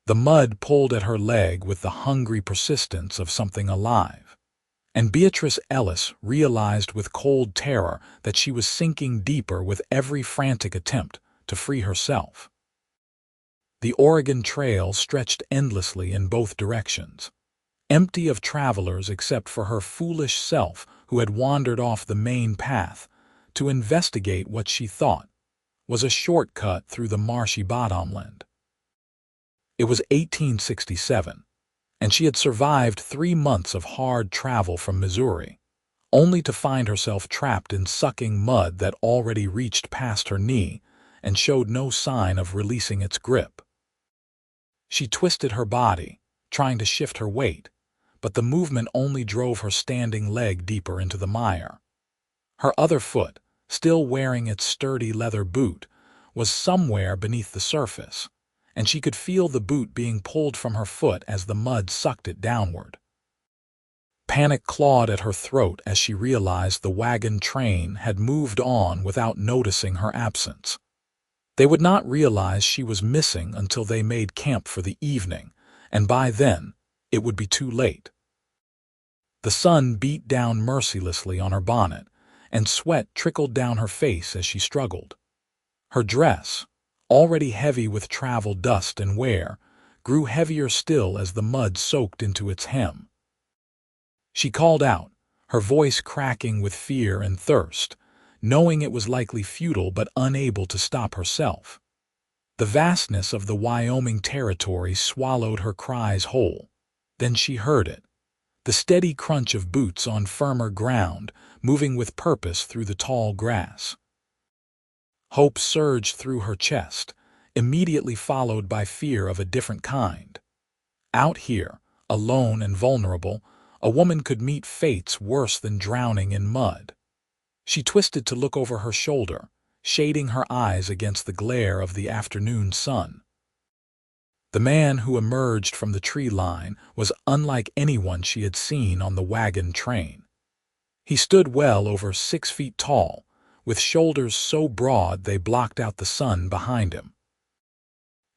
The mud pulled at her leg with the hungry persistence of something alive, and Beatrice Ellis realized with cold terror that she was sinking deeper with every frantic attempt to free herself. The Oregon Trail stretched endlessly in both directions, empty of travelers except for her foolish self who had wandered off the main path to investigate what she thought was a shortcut through the marshy bottomland. It was 1867, and she had survived 3 months of hard travel from Missouri, only to find herself trapped in sucking mud that already reached past her knee and showed no sign of releasing its grip. She twisted her body, trying to shift her weight, but the movement only drove her standing leg deeper into the mire. Her other foot, still wearing its sturdy leather boot, was somewhere beneath the surface, and she could feel the boot being pulled from her foot as the mud sucked it downward. Panic clawed at her throat as she realized the wagon train had moved on without noticing her absence. They would not realize she was missing until they made camp for the evening, and by then it would be too late. The sun beat down mercilessly on her bonnet, and sweat trickled down her face as she struggled. Her dress, already heavy with travel dust and wear, grew heavier still as the mud soaked into its hem. She called out, her voice cracking with fear and thirst, knowing it was likely futile but unable to stop herself. The vastness of the Wyoming territory swallowed her cries whole. Then she heard it, the steady crunch of boots on firmer ground, moving with purpose through the tall grass. Hope surged through her chest, immediately followed by fear of a different kind. Out here, alone and vulnerable, a woman could meet fates worse than drowning in mud. She twisted to look over her shoulder, shading her eyes against the glare of the afternoon sun. The man who emerged from the tree line was unlike anyone she had seen on the wagon train. He stood well over 6 feet tall, with shoulders so broad they blocked out the sun behind him.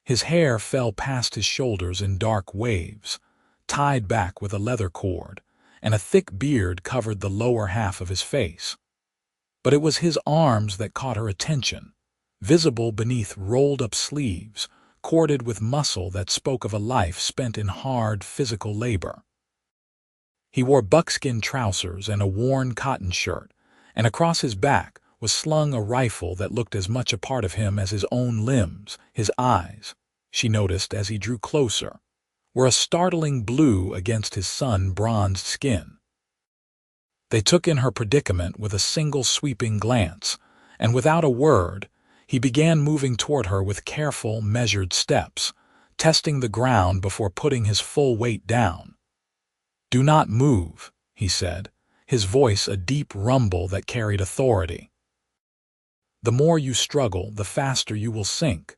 His hair fell past his shoulders in dark waves, tied back with a leather cord, and a thick beard covered the lower half of his face. But it was his arms that caught her attention, visible beneath rolled-up sleeves, corded with muscle that spoke of a life spent in hard physical labor. He wore buckskin trousers and a worn cotton shirt, and across his back was slung a rifle that looked as much a part of him as his own limbs. His eyes, she noticed as he drew closer, were a startling blue against his sun-bronzed skin. They took in her predicament with a single sweeping glance, and without a word, he began moving toward her with careful, measured steps, testing the ground before putting his full weight down. "Do not move," he said, his voice a deep rumble that carried authority. "The more you struggle, the faster you will sink."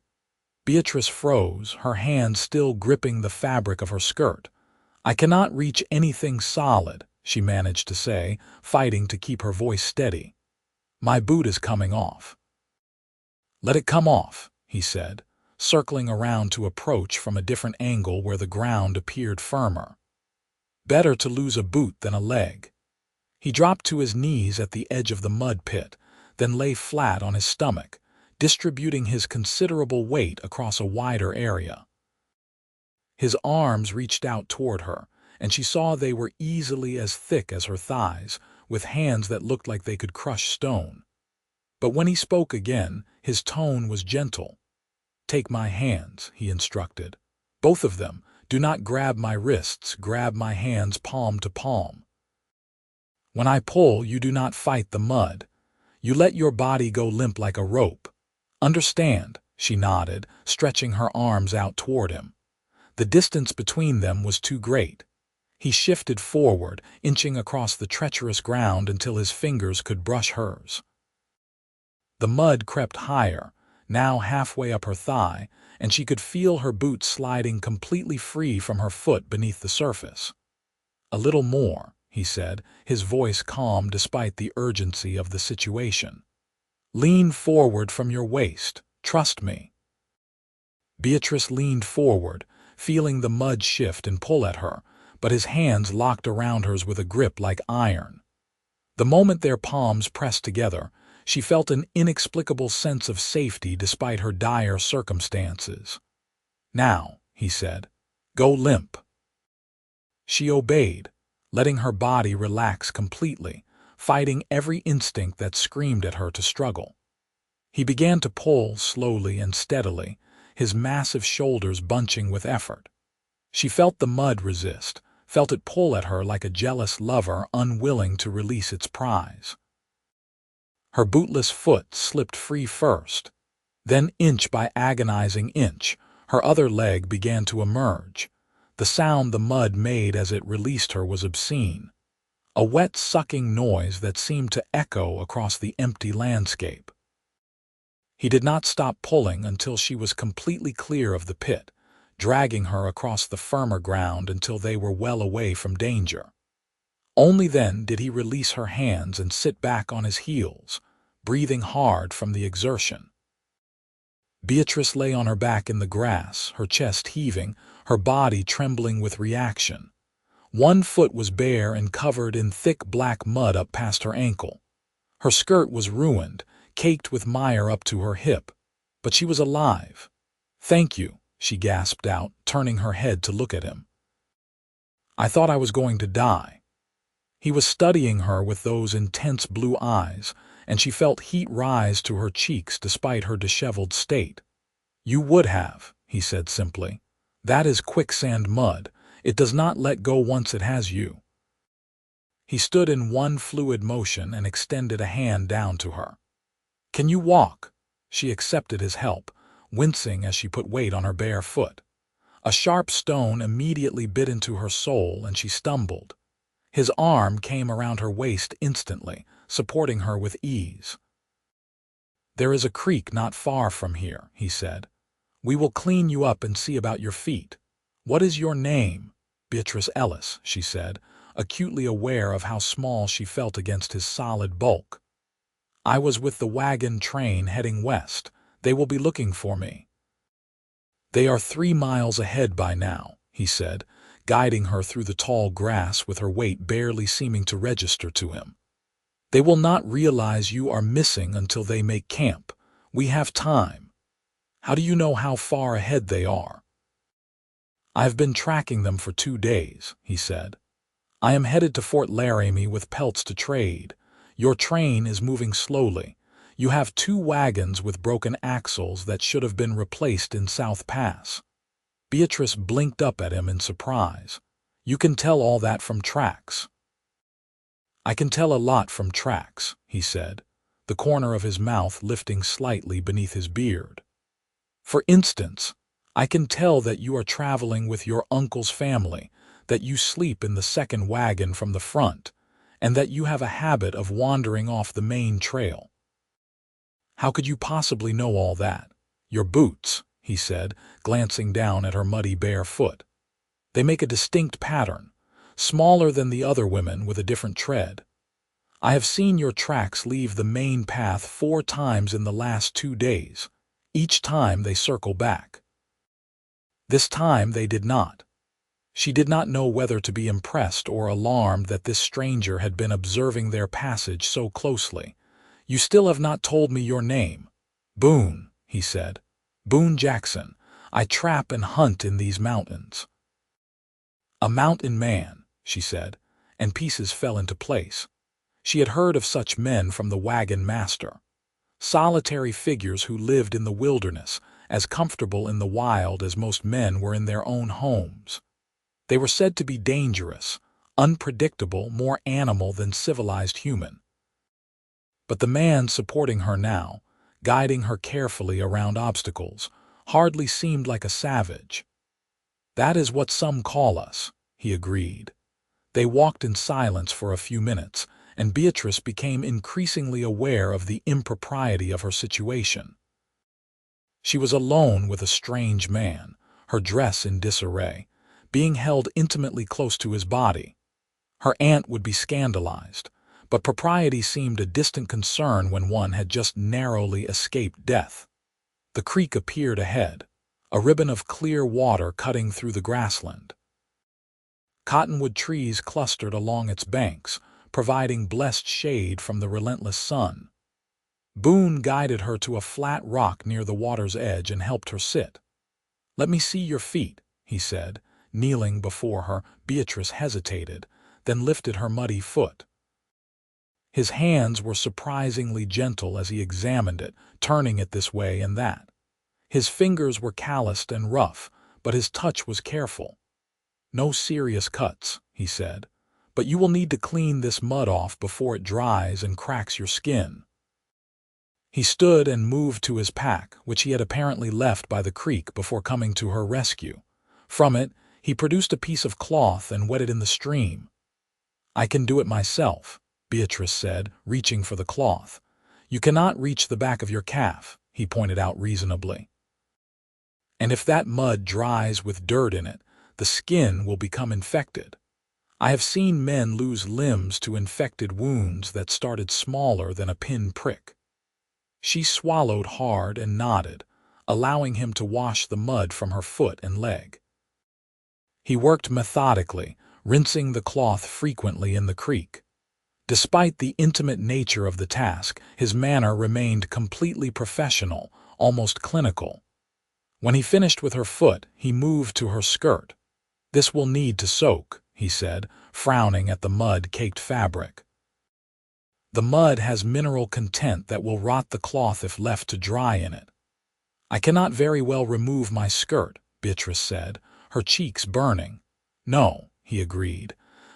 Beatrice froze, her hand still gripping the fabric of her skirt. "I cannot reach anything solid," she managed to say, fighting to keep her voice steady. "My boot is coming off." "Let it come off," he said, circling around to approach from a different angle where the ground appeared firmer. Better to lose a boot than a leg. He dropped to his knees at the edge of the mud pit, then lay flat on his stomach, distributing his considerable weight across a wider area. His arms reached out toward her, and she saw they were easily as thick as her thighs, with hands that looked like they could crush stone. But when he spoke again, his tone was gentle. "Take my hands," he instructed. "Both of them. Do not grab my wrists, grab my hands palm to palm. When I pull, you do not fight the mud. You let your body go limp like a rope. Understand?" She nodded, stretching her arms out toward him. The distance between them was too great. He shifted forward, inching across the treacherous ground until his fingers could brush hers. The mud crept higher, now halfway up her thigh, and she could feel her boot sliding completely free from her foot beneath the surface. "A little more," he said, his voice calm despite the urgency of the situation. "Lean forward from your waist. Trust me." Beatrice leaned forward, feeling the mud shift and pull at her, but his hands locked around hers with a grip like iron. The moment their palms pressed together, she felt an inexplicable sense of safety despite her dire circumstances. "Now," he said, "go limp." She obeyed, letting her body relax completely, fighting every instinct that screamed at her to struggle. He began to pull slowly and steadily, his massive shoulders bunching with effort. She felt the mud resist, felt it pull at her like a jealous lover unwilling to release its prize. Her bootless foot slipped free first. Then, inch by agonizing inch, her other leg began to emerge. The sound the mud made as it released her was obscene, a wet sucking noise that seemed to echo across the empty landscape. He did not stop pulling until she was completely clear of the pit, dragging her across the firmer ground until they were well away from danger. Only then did he release her hands and sit back on his heels, breathing hard from the exertion. Beatrice lay on her back in the grass, her chest heaving, her body trembling with reaction. One foot was bare and covered in thick black mud up past her ankle. Her skirt was ruined, caked with mire up to her hip, but she was alive. "Thank you," she gasped out, turning her head to look at him. "I thought I was going to die." He was studying her with those intense blue eyes, and she felt heat rise to her cheeks despite her disheveled state. "You would have," he said simply. "That is quicksand mud. It does not let go once it has you." He stood in one fluid motion and extended a hand down to her. "Can you walk?" She accepted his help, wincing as she put weight on her bare foot. A sharp stone immediately bit into her soul and she stumbled. His arm came around her waist instantly, supporting her with ease. "There is a creek not far from here," he said. "We will clean you up and see about your feet. What is your name?" "Beatrice Ellis," she said, acutely aware of how small she felt against his solid bulk. "I was with the wagon train heading west. They will be looking for me." "They are 3 miles ahead by now," he said, guiding her through the tall grass with her weight barely seeming to register to him. "They will not realize you are missing until they make camp. We have time." "How do you know how far ahead they are?" "I've been tracking them for 2 days," he said. "I am headed to Fort Laramie with pelts to trade. Your train is moving slowly. You have 2 wagons with broken axles that should have been replaced in South Pass." Beatrice blinked up at him in surprise. "You can tell all that from tracks." "I can tell a lot from tracks," he said, the corner of his mouth lifting slightly beneath his beard. "For instance, I can tell that you are traveling with your uncle's family, that you sleep in the second wagon from the front, and that you have a habit of wandering off the main trail." "How could you possibly know all that?" "Your boots," he said, glancing down at her muddy bare foot. "They make a distinct pattern, smaller than the other women with a different tread. I have seen your tracks leave the main path 4 times in the last 2 days. Each time they circle back. This time they did not." She did not know whether to be impressed or alarmed that this stranger had been observing their passage so closely. "You still have not told me your name." "Boone," he said. "Boone Jackson. I trap and hunt in these mountains." "A mountain man," she said, and pieces fell into place. She had heard of such men from the wagon master. Solitary figures who lived in the wilderness, as comfortable in the wild as most men were in their own homes. They were said to be dangerous, unpredictable, more animal than civilized human. But the man supporting her now, guiding her carefully around obstacles, hardly seemed like a savage. "That is what some call us," he agreed. They walked in silence for a few minutes, and Beatrice became increasingly aware of the impropriety of her situation. She was alone with a strange man, her dress in disarray, being held intimately close to his body. Her aunt would be scandalized, but propriety seemed a distant concern when one had just narrowly escaped death. The creek appeared ahead, a ribbon of clear water cutting through the grassland. Cottonwood trees clustered along its banks, providing blessed shade from the relentless sun. Boone guided her to a flat rock near the water's edge and helped her sit. "Let me see your feet," he said. Kneeling before her, Beatrice hesitated, then lifted her muddy foot. His hands were surprisingly gentle as he examined it, turning it this way and that. His fingers were calloused and rough, but his touch was careful. "No serious cuts," he said, "but you will need to clean this mud off before it dries and cracks your skin." He stood and moved to his pack, which he had apparently left by the creek before coming to her rescue. From it, he produced a piece of cloth and wet it in the stream. "I can do it myself," Beatrice said, reaching for the cloth. "You cannot reach the back of your calf," he pointed out reasonably. "And if that mud dries with dirt in it, the skin will become infected. I have seen men lose limbs to infected wounds that started smaller than a pin prick." She swallowed hard and nodded, allowing him to wash the mud from her foot and leg. He worked methodically, rinsing the cloth frequently in the creek. Despite the intimate nature of the task, his manner remained completely professional, almost clinical. When he finished with her foot, he moved to her skirt. "This will need to soak," he said, frowning at the mud-caked fabric. "The mud has mineral content that will rot the cloth if left to dry in it." "I cannot very well remove my skirt," Beatrice said, her cheeks burning. "No," he agreed,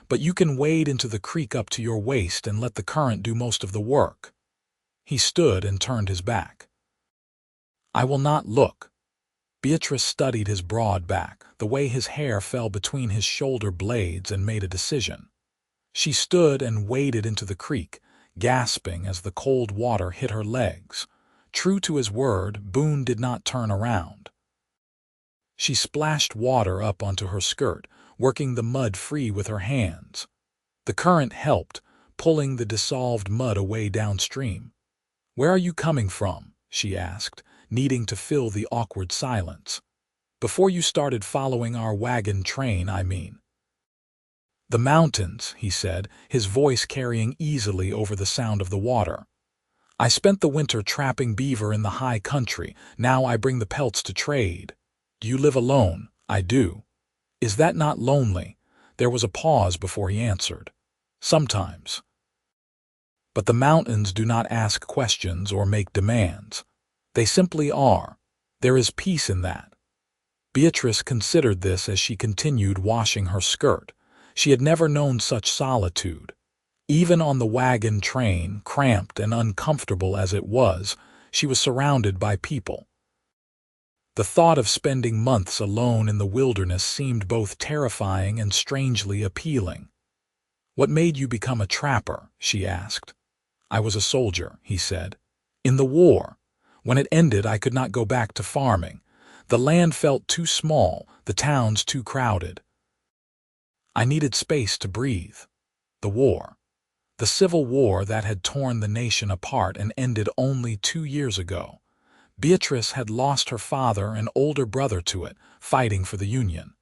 "but you can wade into the creek up to your waist and let the current do most of the work." He stood and turned his back. "I will not look." Beatrice studied his broad back, the way his hair fell between his shoulder blades, and made a decision. She stood and waded into the creek, gasping as the cold water hit her legs. True to his word, Boone did not turn around. She splashed water up onto her skirt, working the mud free with her hands. The current helped, pulling the dissolved mud away downstream. "Where are you coming from?" she asked, needing to fill the awkward silence. "Before you started following our wagon train, I mean." "The mountains," he said, his voice carrying easily over the sound of the water. "I spent the winter trapping beaver in the high country. Now I bring the pelts to trade." "Do you live alone?" "I do." "Is that not lonely?" There was a pause before he answered. "Sometimes." "But the mountains do not ask questions or make demands. They simply are. There is peace in that." Beatrice considered this as she continued washing her skirt. She had never known such solitude. Even on the wagon train, cramped and uncomfortable as it was, she was surrounded by people. The thought of spending months alone in the wilderness seemed both terrifying and strangely appealing. "What made you become a trapper?" she asked. "I was a soldier," he said. "In the war. When it ended, I could not go back to farming. The land felt too small, the towns too crowded. I needed space to breathe." The war. The civil war that had torn the nation apart and ended only 2 years ago. Beatrice had lost her father and older brother to it, fighting for the Union.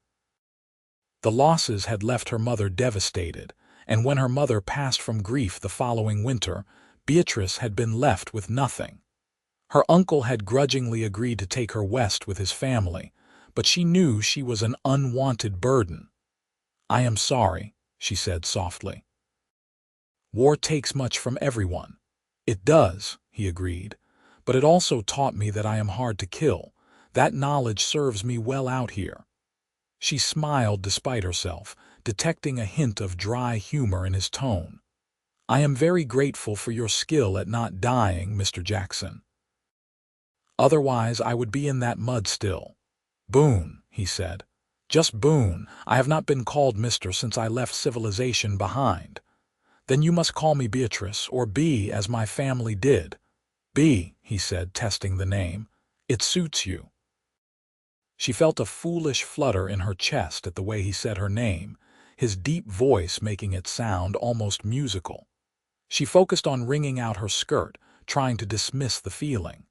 The losses had left her mother devastated, and when her mother passed from grief the following winter, Beatrice had been left with nothing. Her uncle had grudgingly agreed to take her west with his family, but she knew she was an unwanted burden. "I am sorry," she said softly. "War takes much from everyone." "It does," he agreed, "but it also taught me that I am hard to kill. That knowledge serves me well out here." She smiled despite herself, detecting a hint of dry humor in his tone. "I am very grateful for your skill at not dying, Mr. Jackson. Otherwise I would be in that mud still." "Boone," he said. "Just Boone. I have not been called Mr. since I left civilization behind." "Then you must call me Beatrice, or Bea, as my family did." "Bea," he said, testing the name. "It suits you." She felt a foolish flutter in her chest at the way he said her name, his deep voice making it sound almost musical. She focused on wringing out her skirt, trying to dismiss the feeling.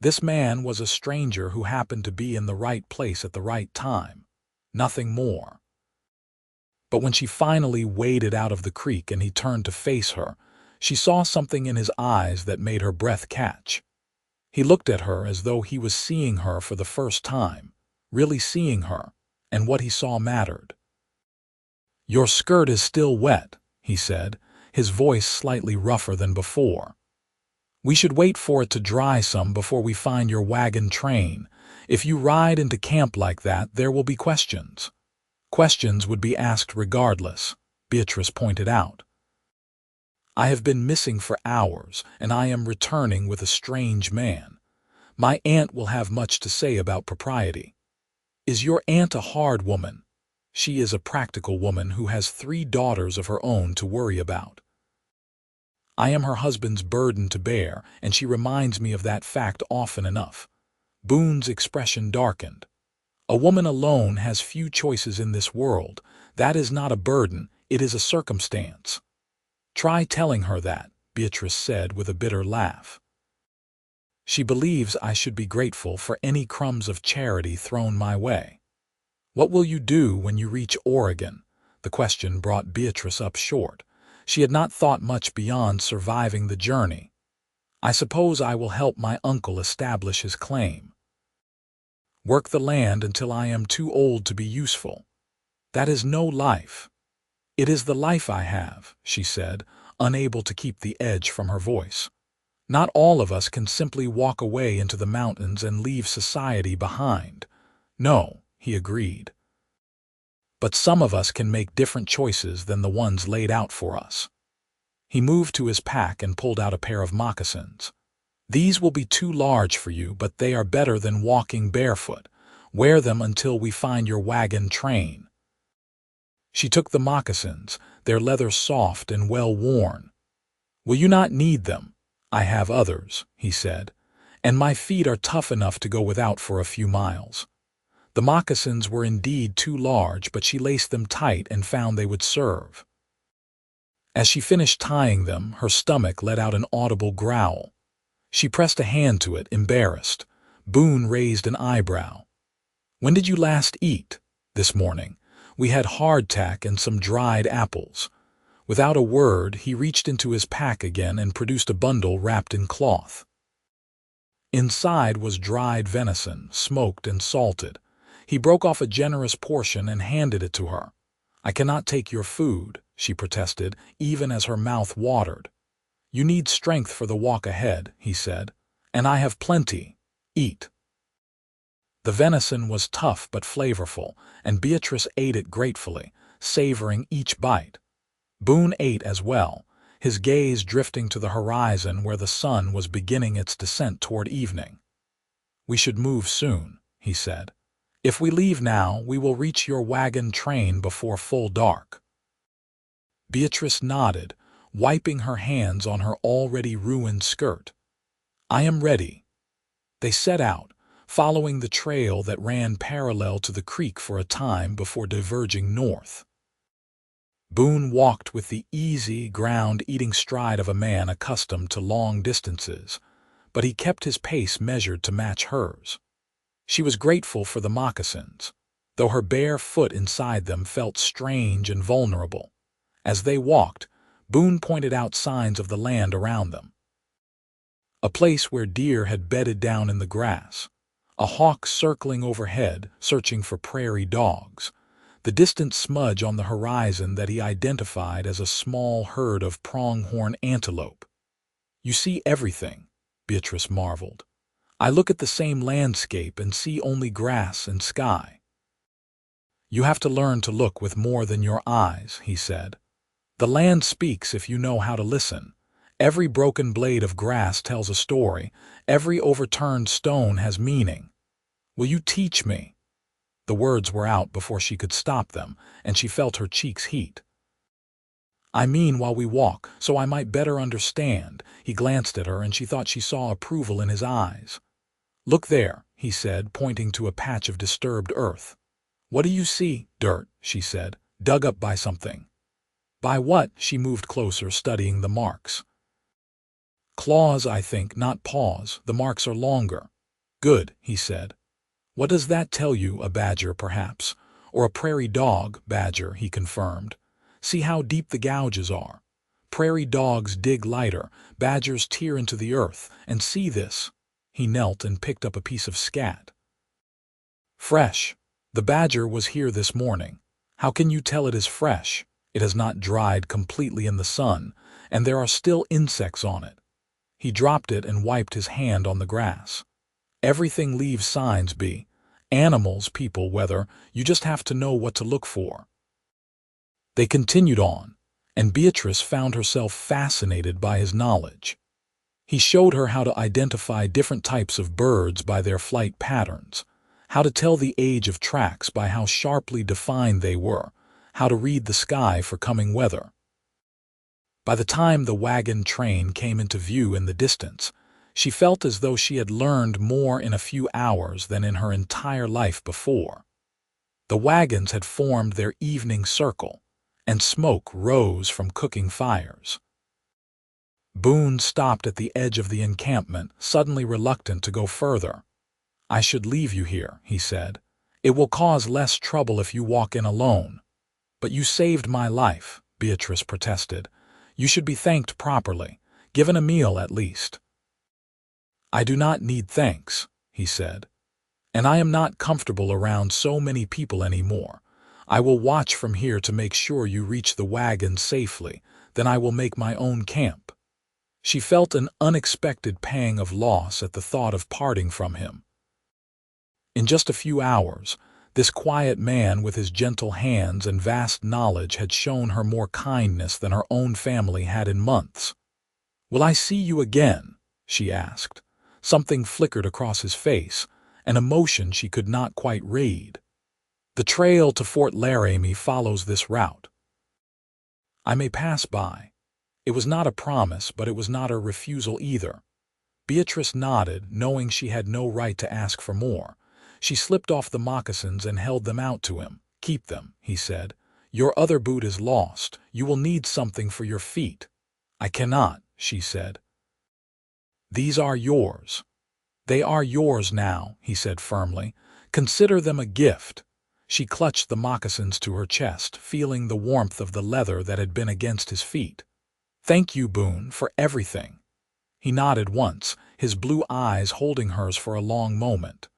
This man was a stranger who happened to be in the right place at the right time. Nothing more. But when she finally waded out of the creek and he turned to face her, she saw something in his eyes that made her breath catch. He looked at her as though he was seeing her for the first time, really seeing her, and what he saw mattered. "Your skirt is still wet," he said, his voice slightly rougher than before. "We should wait for it to dry some before we find your wagon train. If you ride into camp like that, there will be questions." "Questions would be asked regardless," Beatrice pointed out. "I have been missing for hours, and I am returning with a strange man. My aunt will have much to say about propriety." "Is your aunt a hard woman?" "She is a practical woman who has 3 daughters of her own to worry about. I am her husband's burden to bear, and she reminds me of that fact often enough." Boone's expression darkened. "A woman alone has few choices in this world. That is not a burden, it is a circumstance." "Try telling her that," Beatrice said with a bitter laugh. "She believes I should be grateful for any crumbs of charity thrown my way." "What will you do when you reach Oregon?" The question brought Beatrice up short. She had not thought much beyond surviving the journey. "I suppose I will help my uncle establish his claim. Work the land until I am too old to be useful." "That is no life." "It is the life I have," she said, unable to keep the edge from her voice. "Not all of us can simply walk away into the mountains and leave society behind." "No," he agreed. "But some of us can make different choices than the ones laid out for us." He moved to his pack and pulled out a pair of moccasins. "These will be too large for you, but they are better than walking barefoot. Wear them until we find your wagon train." She took the moccasins, their leather soft and well worn. "Will you not need them?" "I have others," he said, "and my feet are tough enough to go without for a few miles." The moccasins were indeed too large, but she laced them tight and found they would serve. As she finished tying them, her stomach let out an audible growl. She pressed a hand to it, embarrassed. Boone raised an eyebrow. "When did you last eat?" "This morning. We had hardtack and some dried apples." Without a word, he reached into his pack again and produced a bundle wrapped in cloth. Inside was dried venison, smoked and salted. He broke off a generous portion and handed it to her. "I cannot take your food," she protested, even as her mouth watered. "You need strength for the walk ahead," he said, "and I have plenty. Eat." The venison was tough but flavorful, and Beatrice ate it gratefully, savoring each bite. Boone ate as well, his gaze drifting to the horizon where the sun was beginning its descent toward evening. "We should move soon," he said. "If we leave now, we will reach your wagon train before full dark." Beatrice nodded, wiping her hands on her already ruined skirt. "I am ready." They set out, following the trail that ran parallel to the creek for a time before diverging north. Boone walked with the easy, ground-eating stride of a man accustomed to long distances, but he kept his pace measured to match hers. She was grateful for the moccasins, though her bare foot inside them felt strange and vulnerable. As they walked, Boone pointed out signs of the land around them. A place where deer had bedded down in the grass, a hawk circling overhead, searching for prairie dogs, the distant smudge on the horizon that he identified as a small herd of pronghorn antelope. "You see everything," Beatrice marveled. "I look at the same landscape and see only grass and sky." "You have to learn to look with more than your eyes," he said. "The land speaks if you know how to listen. Every broken blade of grass tells a story. Every overturned stone has meaning. Will you teach me?" The words were out before she could stop them, and she felt her cheeks heat. "I mean while we walk, so I might better understand." He glanced at her, and she thought she saw approval in his eyes. "Look there," he said, pointing to a patch of disturbed earth. "What do you see?" "Dirt," she said, "dug up by something." "By what?" She moved closer, studying the marks. Claws, I think, not paws. The marks are longer. Good, he said. What does that tell you? A badger, perhaps? Or a prairie dog? Badger, he confirmed. See how deep the gouges are. Prairie dogs dig lighter, badgers tear into the earth, and see this. He knelt and picked up a piece of scat. Fresh. The badger was here this morning. How can you tell it is fresh? It has not dried completely in the sun, and there are still insects on it. He dropped it and wiped his hand on the grass. Everything leaves signs, B. Animals, people, weather, you just have to know what to look for. They continued on, and Beatrice found herself fascinated by his knowledge. He showed her how to identify different types of birds by their flight patterns, how to tell the age of tracks by how sharply defined they were, how to read the sky for coming weather. By the time the wagon train came into view in the distance, she felt as though she had learned more in a few hours than in her entire life before. The wagons had formed their evening circle, and smoke rose from cooking fires. Boone stopped at the edge of the encampment, suddenly reluctant to go further. I should leave you here, he said. It will cause less trouble if you walk in alone. But you saved my life, Beatrice protested. You should be thanked properly, given a meal at least. I do not need thanks, he said. And I am not comfortable around so many people anymore. I will watch from here to make sure you reach the wagon safely, then I will make my own camp. She felt an unexpected pang of loss at the thought of parting from him. In just a few hours, this quiet man with his gentle hands and vast knowledge had shown her more kindness than her own family had in months. Will I see you again? She asked. Something flickered across his face, an emotion she could not quite read. The trail to Fort Laramie follows this route. I may pass by. It was not a promise, but it was not a refusal either. Beatrice nodded, knowing she had no right to ask for more. She slipped off the moccasins and held them out to him. Keep them, he said. Your other boot is lost. You will need something for your feet. I cannot, she said. These are yours. They are yours now, he said firmly. Consider them a gift. She clutched the moccasins to her chest, feeling the warmth of the leather that had been against his feet. Thank you, Boone, for everything. He nodded once, his blue eyes holding hers for a long moment.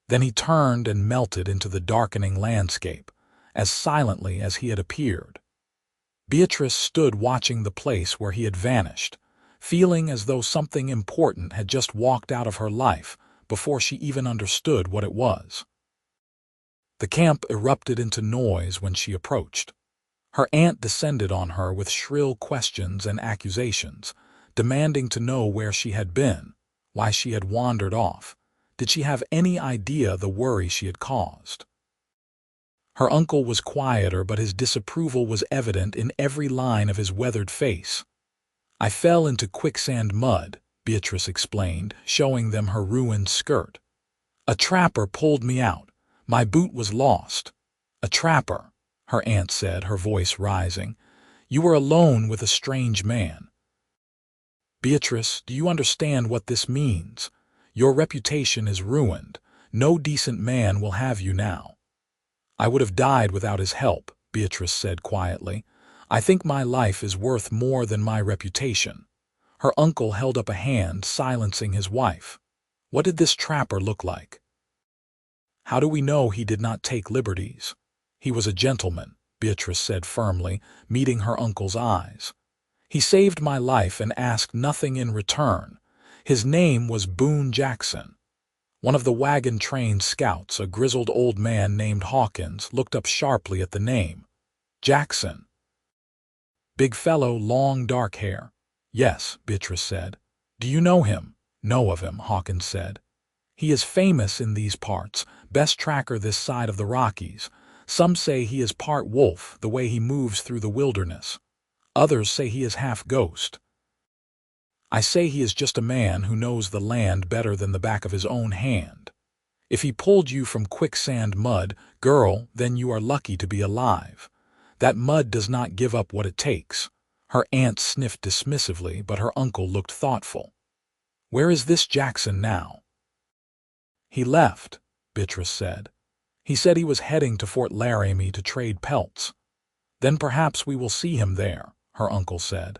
Then he turned and melted into the darkening landscape, as silently as he had appeared. Beatrice stood watching the place where he had vanished, feeling as though something important had just walked out of her life before she even understood what it was. The camp erupted into noise when she approached. Her aunt descended on her with shrill questions and accusations, demanding to know where she had been, why she had wandered off. Did she have any idea the worry she had caused? Her uncle was quieter, but his disapproval was evident in every line of his weathered face. I fell into quicksand mud, Beatrice explained, showing them her ruined skirt. A trapper pulled me out. My boot was lost. A trapper, her aunt said, her voice rising. You were alone with a strange man. Beatrice, do you understand what this means? Your reputation is ruined. No decent man will have you now. I would have died without his help, Beatrice said quietly. I think my life is worth more than my reputation. Her uncle held up a hand, silencing his wife. What did this trapper look like? How do we know he did not take liberties? He was a gentleman, Beatrice said firmly, meeting her uncle's eyes. He saved my life and asked nothing in return. His name was Boone Jackson. One of the wagon train scouts, a grizzled old man named Hawkins, looked up sharply at the name. Jackson. Big fellow, long dark hair. Yes, Beatrice said. Do you know him? Know of him, Hawkins said. He is famous in these parts, best tracker this side of the Rockies. Some say he is part wolf, the way he moves through the wilderness. Others say he is half ghost. I say he is just a man who knows the land better than the back of his own hand. If he pulled you from quicksand mud, girl, then you are lucky to be alive. That mud does not give up what it takes. Her aunt sniffed dismissively, but her uncle looked thoughtful. "Where is this Jackson now?" "He left," Beatrice said. "He said he was heading to Fort Laramie to trade pelts." "Then perhaps we will see him there," her uncle said.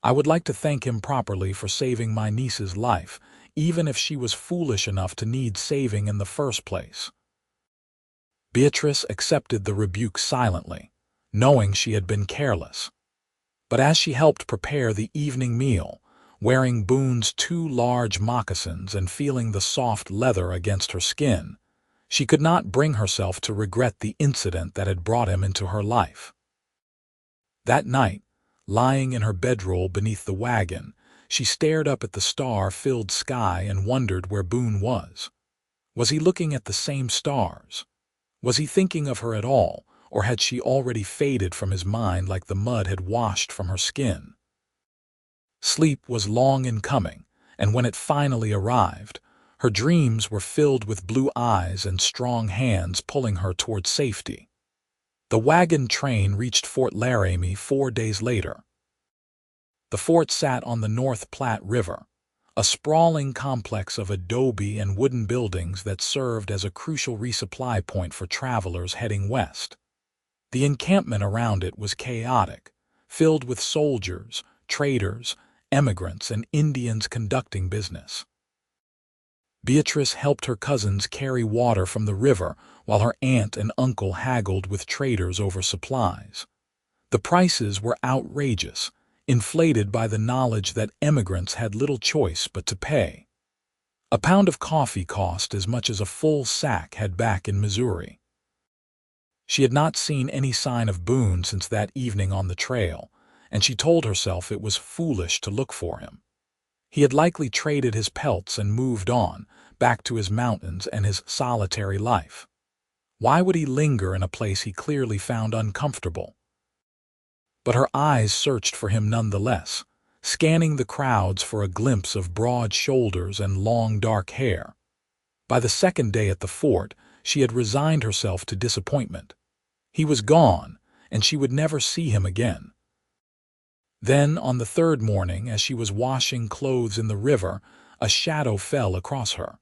"I would like to thank him properly for saving my niece's life, even if she was foolish enough to need saving in the first place." Beatrice accepted the rebuke silently, knowing she had been careless. But as she helped prepare the evening meal, wearing Boone's 2 large moccasins and feeling the soft leather against her skin, she could not bring herself to regret the incident that had brought him into her life. That night, lying in her bedroll beneath the wagon, she stared up at the star-filled sky and wondered where Boone was. Was he looking at the same stars? Was he thinking of her at all, or had she already faded from his mind like the mud had washed from her skin? Sleep was long in coming, and when it finally arrived, her dreams were filled with blue eyes and strong hands pulling her toward safety. The wagon train reached Fort Laramie 4 days later. The fort sat on the North Platte River, a sprawling complex of adobe and wooden buildings that served as a crucial resupply point for travelers heading west. The encampment around it was chaotic, filled with soldiers, traders, emigrants, and Indians conducting business. Beatrice helped her cousins carry water from the river while her aunt and uncle haggled with traders over supplies. The prices were outrageous, inflated by the knowledge that emigrants had little choice but to pay. A pound of coffee cost as much as a full sack had back in Missouri. She had not seen any sign of Boone since that evening on the trail, and she told herself it was foolish to look for him. He had likely traded his pelts and moved on, back to his mountains and his solitary life. Why would he linger in a place he clearly found uncomfortable? But her eyes searched for him nonetheless, scanning the crowds for a glimpse of broad shoulders and long dark hair. By the second day at the fort, she had resigned herself to disappointment. He was gone, and she would never see him again. Then, on the third morning, as she was washing clothes in the river, a shadow fell across her.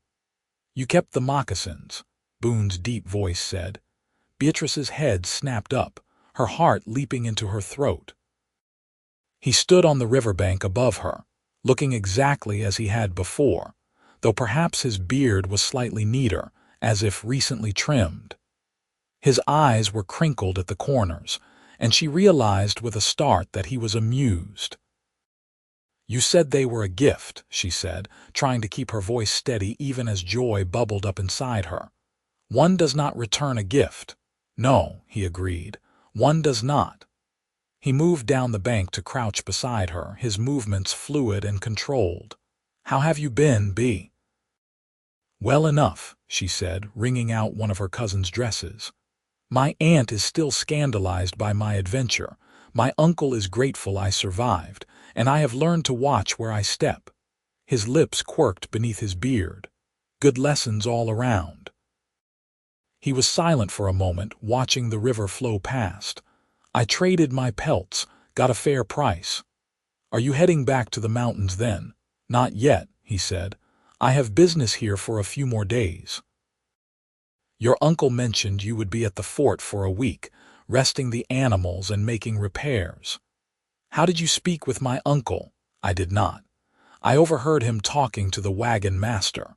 "You kept the moccasins," Boone's deep voice said. Beatrice's head snapped up, her heart leaping into her throat. He stood on the riverbank above her, looking exactly as he had before, though perhaps his beard was slightly neater, as if recently trimmed. His eyes were crinkled at the corners, and she realized with a start that he was amused. "You said they were a gift," she said, trying to keep her voice steady even as joy bubbled up inside her. "One does not return a gift." "No," he agreed, "one does not." He moved down the bank to crouch beside her, his movements fluid and controlled. "How have you been, Bea?" "Well enough," she said, wringing out one of her cousin's dresses. "My aunt is still scandalized by my adventure. My uncle is grateful I survived, and I have learned to watch where I step." His lips quirked beneath his beard. "Good lessons all around." He was silent for a moment, watching the river flow past. "I traded my pelts, got a fair price." "Are you heading back to the mountains then?" "Not yet," he said. "I have business here for a few more days." "Your uncle mentioned you would be at the fort for a week, resting the animals and making repairs." "How did you speak with my uncle?" "I did not. I overheard him talking to the wagon master."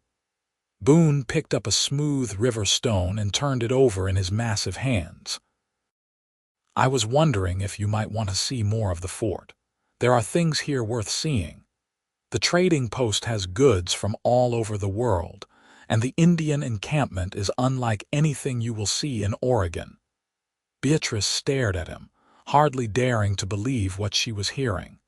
Boone picked up a smooth river stone and turned it over in his massive hands. "I was wondering if you might want to see more of the fort. There are things here worth seeing. The trading post has goods from all over the world, and the Indian encampment is unlike anything you will see in Oregon." Beatrice stared at him, hardly daring to believe what she was hearing.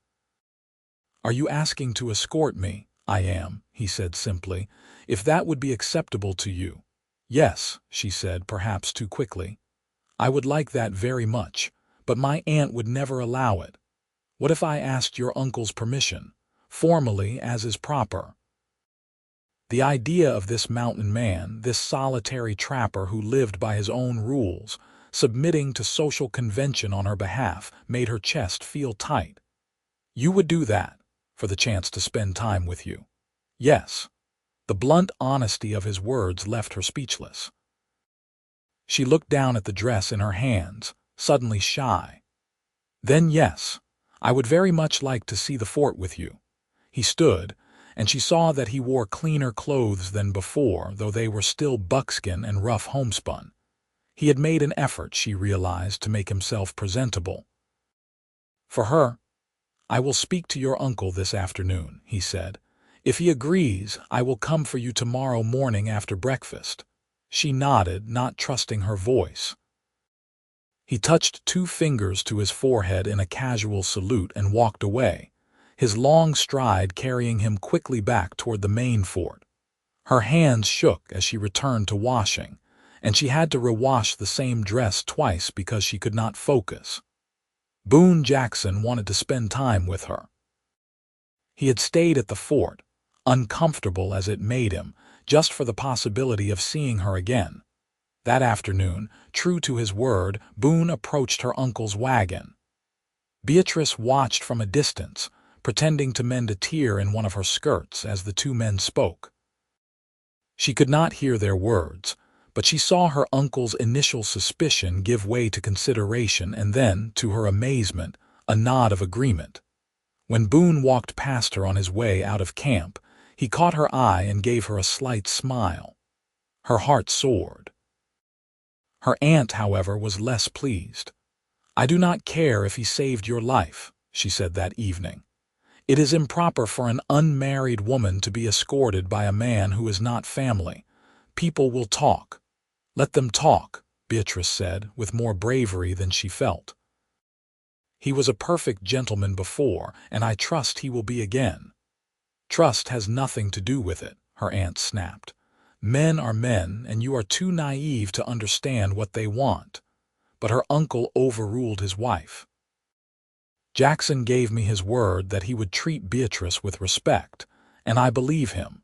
"Are you asking to escort me?" "I am," he said simply, "if that would be acceptable to you." "Yes," she said, perhaps too quickly. "I would like that very much, but my aunt would never allow it. What if I asked your uncle's permission, formally as is proper?" The idea of this mountain man, this solitary trapper who lived by his own rules, submitting to social convention on her behalf, made her chest feel tight. You would do that for the chance to spend time with you. Yes. The blunt honesty of his words left her speechless. She looked down at the dress in her hands, suddenly shy. Then yes, I would very much like to see the fort with you. He stood, and she saw that he wore cleaner clothes than before, though they were still buckskin and rough homespun. He had made an effort, she realized, to make himself presentable. For her, I will speak to your uncle this afternoon, he said. If he agrees, I will come for you tomorrow morning after breakfast. She nodded, not trusting her voice. He touched 2 fingers to his forehead in a casual salute and walked away, his long stride carrying him quickly back toward the main fort. Her hands shook as she returned to washing, and she had to rewash the same dress twice because she could not focus. Boone Jackson wanted to spend time with her. He had stayed at the fort, uncomfortable as it made him, just for the possibility of seeing her again. That afternoon, true to his word, Boone approached her uncle's wagon. Beatrice watched from a distance, pretending to mend a tear in one of her skirts as the 2 men spoke. She could not hear their words, but she saw her uncle's initial suspicion give way to consideration and then, to her amazement, a nod of agreement. When Boone walked past her on his way out of camp, he caught her eye and gave her a slight smile. Her heart soared. Her aunt, however, was less pleased. "I do not care if he saved your life," she said that evening. "It is improper for an unmarried woman to be escorted by a man who is not family. People will talk." "Let them talk," Beatrice said, with more bravery than she felt. "He was a perfect gentleman before, and I trust he will be again." "Trust has nothing to do with it," her aunt snapped. "Men are men, and you are too naive to understand what they want." But her uncle overruled his wife. "Jackson gave me his word that he would treat Beatrice with respect, and I believe him.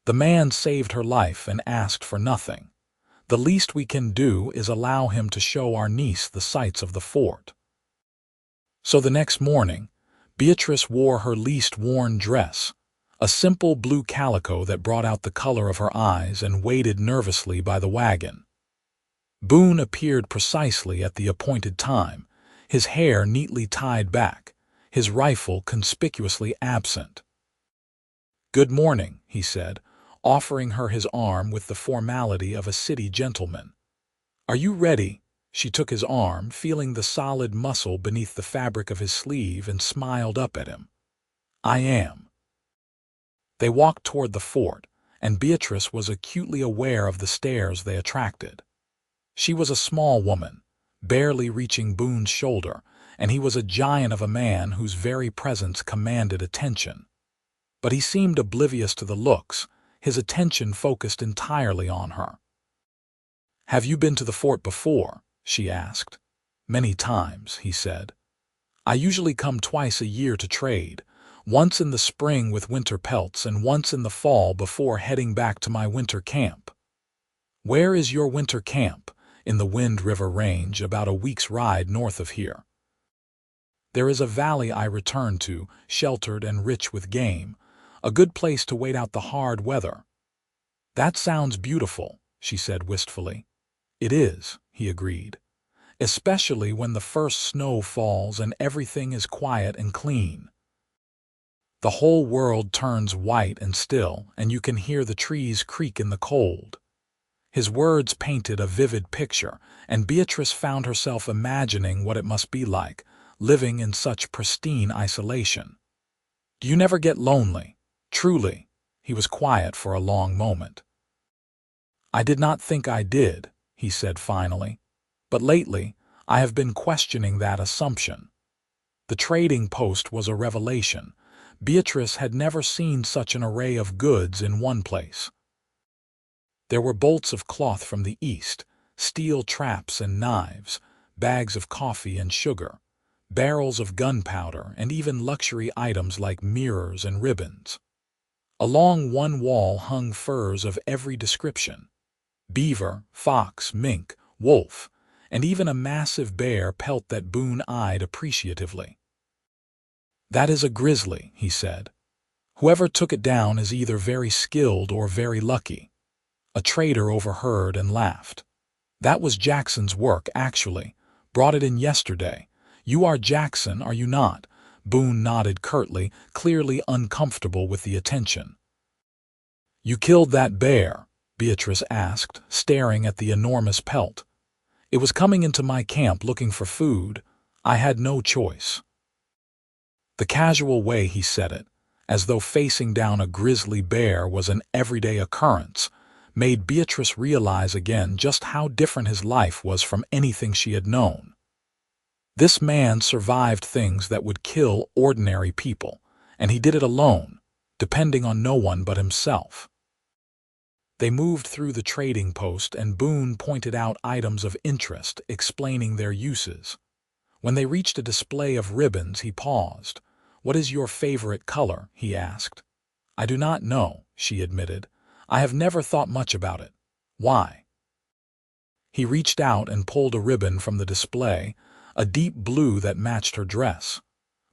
The man saved her life and asked for nothing. The least we can do is allow him to show our niece the sights of the fort." So the next morning, Beatrice wore her least worn dress, a simple blue calico that brought out the color of her eyes, and waited nervously by the wagon. Boone appeared precisely at the appointed time, his hair neatly tied back, his rifle conspicuously absent. "Good morning," he said, offering her his arm with the formality of a city gentleman. "Are you ready?" She took his arm, feeling the solid muscle beneath the fabric of his sleeve, and smiled up at him. "I am." They walked toward the fort, and Beatrice was acutely aware of the stares they attracted. She was a small woman, barely reaching Boone's shoulder, and he was a giant of a man whose very presence commanded attention. But he seemed oblivious to the looks, his attention focused entirely on her. "Have you been to the fort before?" she asked. "Many times," he said. "I usually come twice a year to trade, once in the spring with winter pelts and once in the fall before heading back to my winter camp." "Where is your winter camp?" "In the Wind River Range, about a week's ride north of here. There is a valley I return to, sheltered and rich with game, a good place to wait out the hard weather." "That sounds beautiful," she said wistfully. "It is," he agreed, "especially when the first snow falls and everything is quiet and clean. The whole world turns white and still, and you can hear the trees creak in the cold." His words painted a vivid picture, and Beatrice found herself imagining what it must be like, living in such pristine isolation. "Do you never get lonely?" "Truly." He was quiet for a long moment. "I did not think I did," he said finally. "But lately, I have been questioning that assumption." The trading post was a revelation. Beatrice had never seen such an array of goods in one place. There were bolts of cloth from the east, steel traps and knives, bags of coffee and sugar, barrels of gunpowder, and even luxury items like mirrors and ribbons. Along one wall hung furs of every description: beaver, fox, mink, wolf, and even a massive bear pelt that Boone eyed appreciatively. "That is a grizzly," he said. "Whoever took it down is either very skilled or very lucky." A trader overheard and laughed. "That was Jackson's work, actually. Brought it in yesterday. You are Jackson, are you not?" Boone nodded curtly, clearly uncomfortable with the attention. "You killed that bear?" Beatrice asked, staring at the enormous pelt. "It was coming into my camp looking for food. I had no choice." The casual way he said it, as though facing down a grizzly bear was an everyday occurrence, made Beatrice realize again just how different his life was from anything she had known. This man survived things that would kill ordinary people, and he did it alone, depending on no one but himself. They moved through the trading post, and Boone pointed out items of interest, explaining their uses. When they reached a display of ribbons, he paused. "What is your favorite color?" he asked. "I do not know," she admitted. "I have never thought much about it. Why?" He reached out and pulled a ribbon from the display, a deep blue that matched her dress.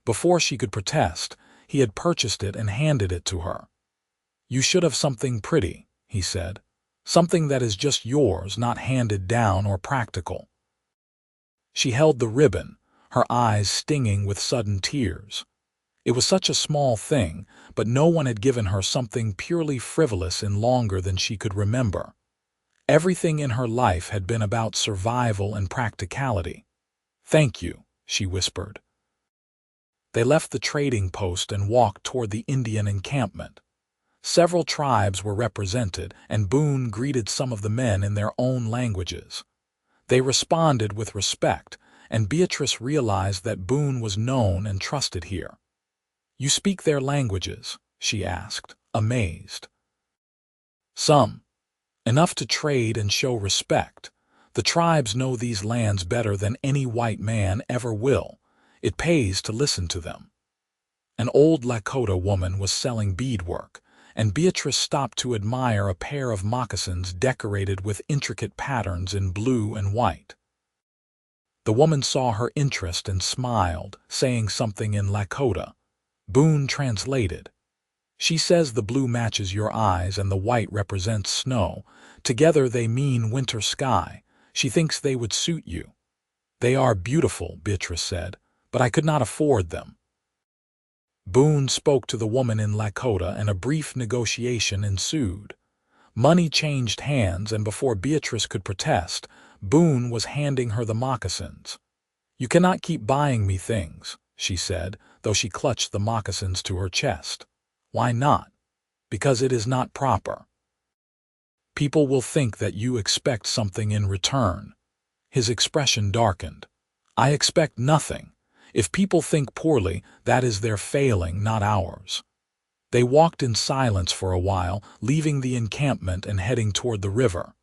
Before she could protest, he had purchased it and handed it to her. "You should have something pretty," he said. "Something that is just yours, not handed down or practical." She held the ribbon, her eyes stinging with sudden tears. It was such a small thing, but no one had given her something purely frivolous in longer than she could remember. Everything in her life had been about survival and practicality. "Thank you," she whispered. They left the trading post and walked toward the Indian encampment. Several tribes were represented, and Boone greeted some of the men in their own languages. They responded with respect, and Beatrice realized that Boone was known and trusted here. "You speak their languages?" she asked, amazed. "Some. Enough to trade and show respect. The tribes know these lands better than any white man ever will. It pays to listen to them." An old Lakota woman was selling beadwork, and Beatrice stopped to admire a pair of moccasins decorated with intricate patterns in blue and white. The woman saw her interest and smiled, saying something in Lakota. Boone translated. "She says the blue matches your eyes and the white represents snow. Together they mean winter sky. She thinks they would suit you." "They are beautiful," Beatrice said, "but I could not afford them." Boone spoke to the woman in Lakota, and a brief negotiation ensued. Money changed hands, and before Beatrice could protest, Boone was handing her the moccasins. "You cannot keep buying me things," she said, though she clutched the moccasins to her chest. "Why not?" "Because it is not proper. People will think that you expect something in return." His expression darkened. "I expect nothing. If people think poorly, that is their failing, not ours." They walked in silence for a while, leaving the encampment and heading toward the river.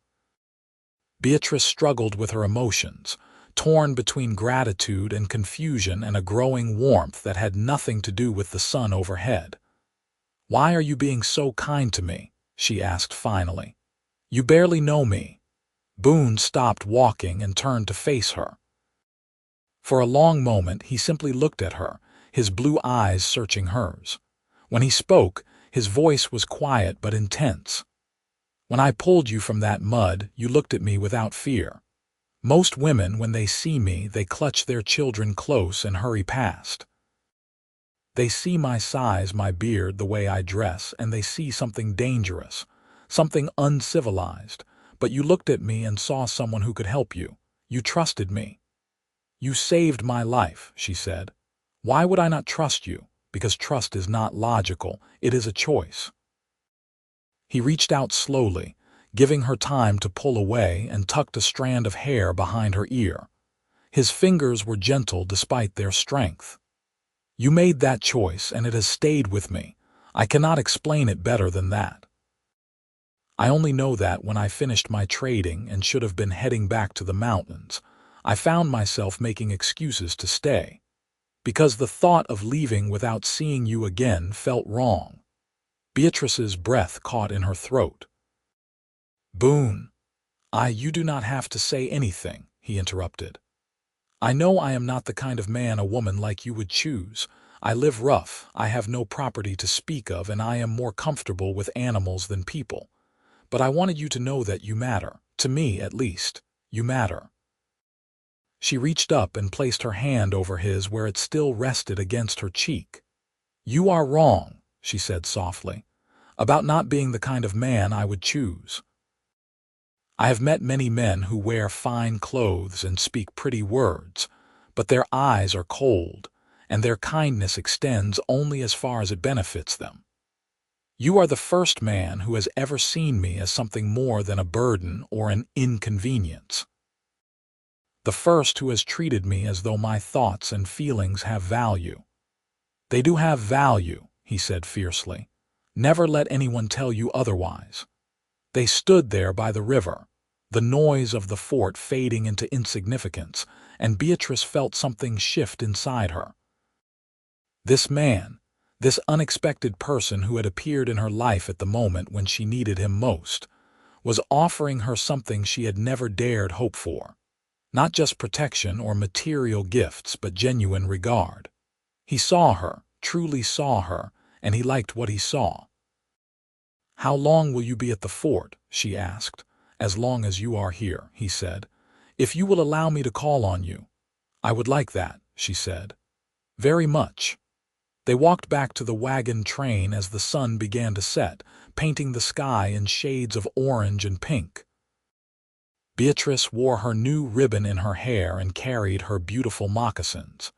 Beatrice struggled with her emotions, torn between gratitude and confusion and a growing warmth that had nothing to do with the sun overhead. "Why are you being so kind to me?" she asked finally. "You barely know me." Boone stopped walking and turned to face her. For a long moment he simply looked at her, his blue eyes searching hers. When he spoke, his voice was quiet but intense. "When I pulled you from that mud, you looked at me without fear. Most women, when they see me, they clutch their children close and hurry past. They see my size, my beard, the way I dress, and they see something dangerous, something uncivilized. But you looked at me and saw someone who could help you. You trusted me." "You saved my life," she said. "Why would I not trust you? Because trust is not logical, it is a choice." He reached out slowly, giving her time to pull away, and tucked a strand of hair behind her ear. His fingers were gentle despite their strength. "You made that choice, and it has stayed with me. I cannot explain it better than that. I only know that when I finished my trading and should have been heading back to the mountains, I found myself making excuses to stay. Because the thought of leaving without seeing you again felt wrong." Beatrice's breath caught in her throat. "Boone, you do not have to say anything," he interrupted. "I know I am not the kind of man a woman like you would choose. I live rough, I have no property to speak of, and I am more comfortable with animals than people. But I wanted you to know that you matter. To me, at least, you matter." She reached up and placed her hand over his where it still rested against her cheek. "You are wrong," she said softly, "about not being the kind of man I would choose. I have met many men who wear fine clothes and speak pretty words, but their eyes are cold, and their kindness extends only as far as it benefits them. You are the first man who has ever seen me as something more than a burden or an inconvenience. The first who has treated me as though my thoughts and feelings have value." "They do have value," he said fiercely. "Never let anyone tell you otherwise." They stood there by the river, the noise of the fort fading into insignificance, and Beatrice felt something shift inside her. This man, this unexpected person who had appeared in her life at the moment when she needed him most, was offering her something she had never dared hope for. Not just protection or material gifts, but genuine regard. He saw her, truly saw her, and he liked what he saw. "How long will you be at the fort?" she asked. "As long as you are here," he said. "If you will allow me to call on you." "I would like that," she said. "Very much." They walked back to the wagon train as the sun began to set, painting the sky in shades of orange and pink. Beatrice wore her new ribbon in her hair and carried her beautiful moccasins.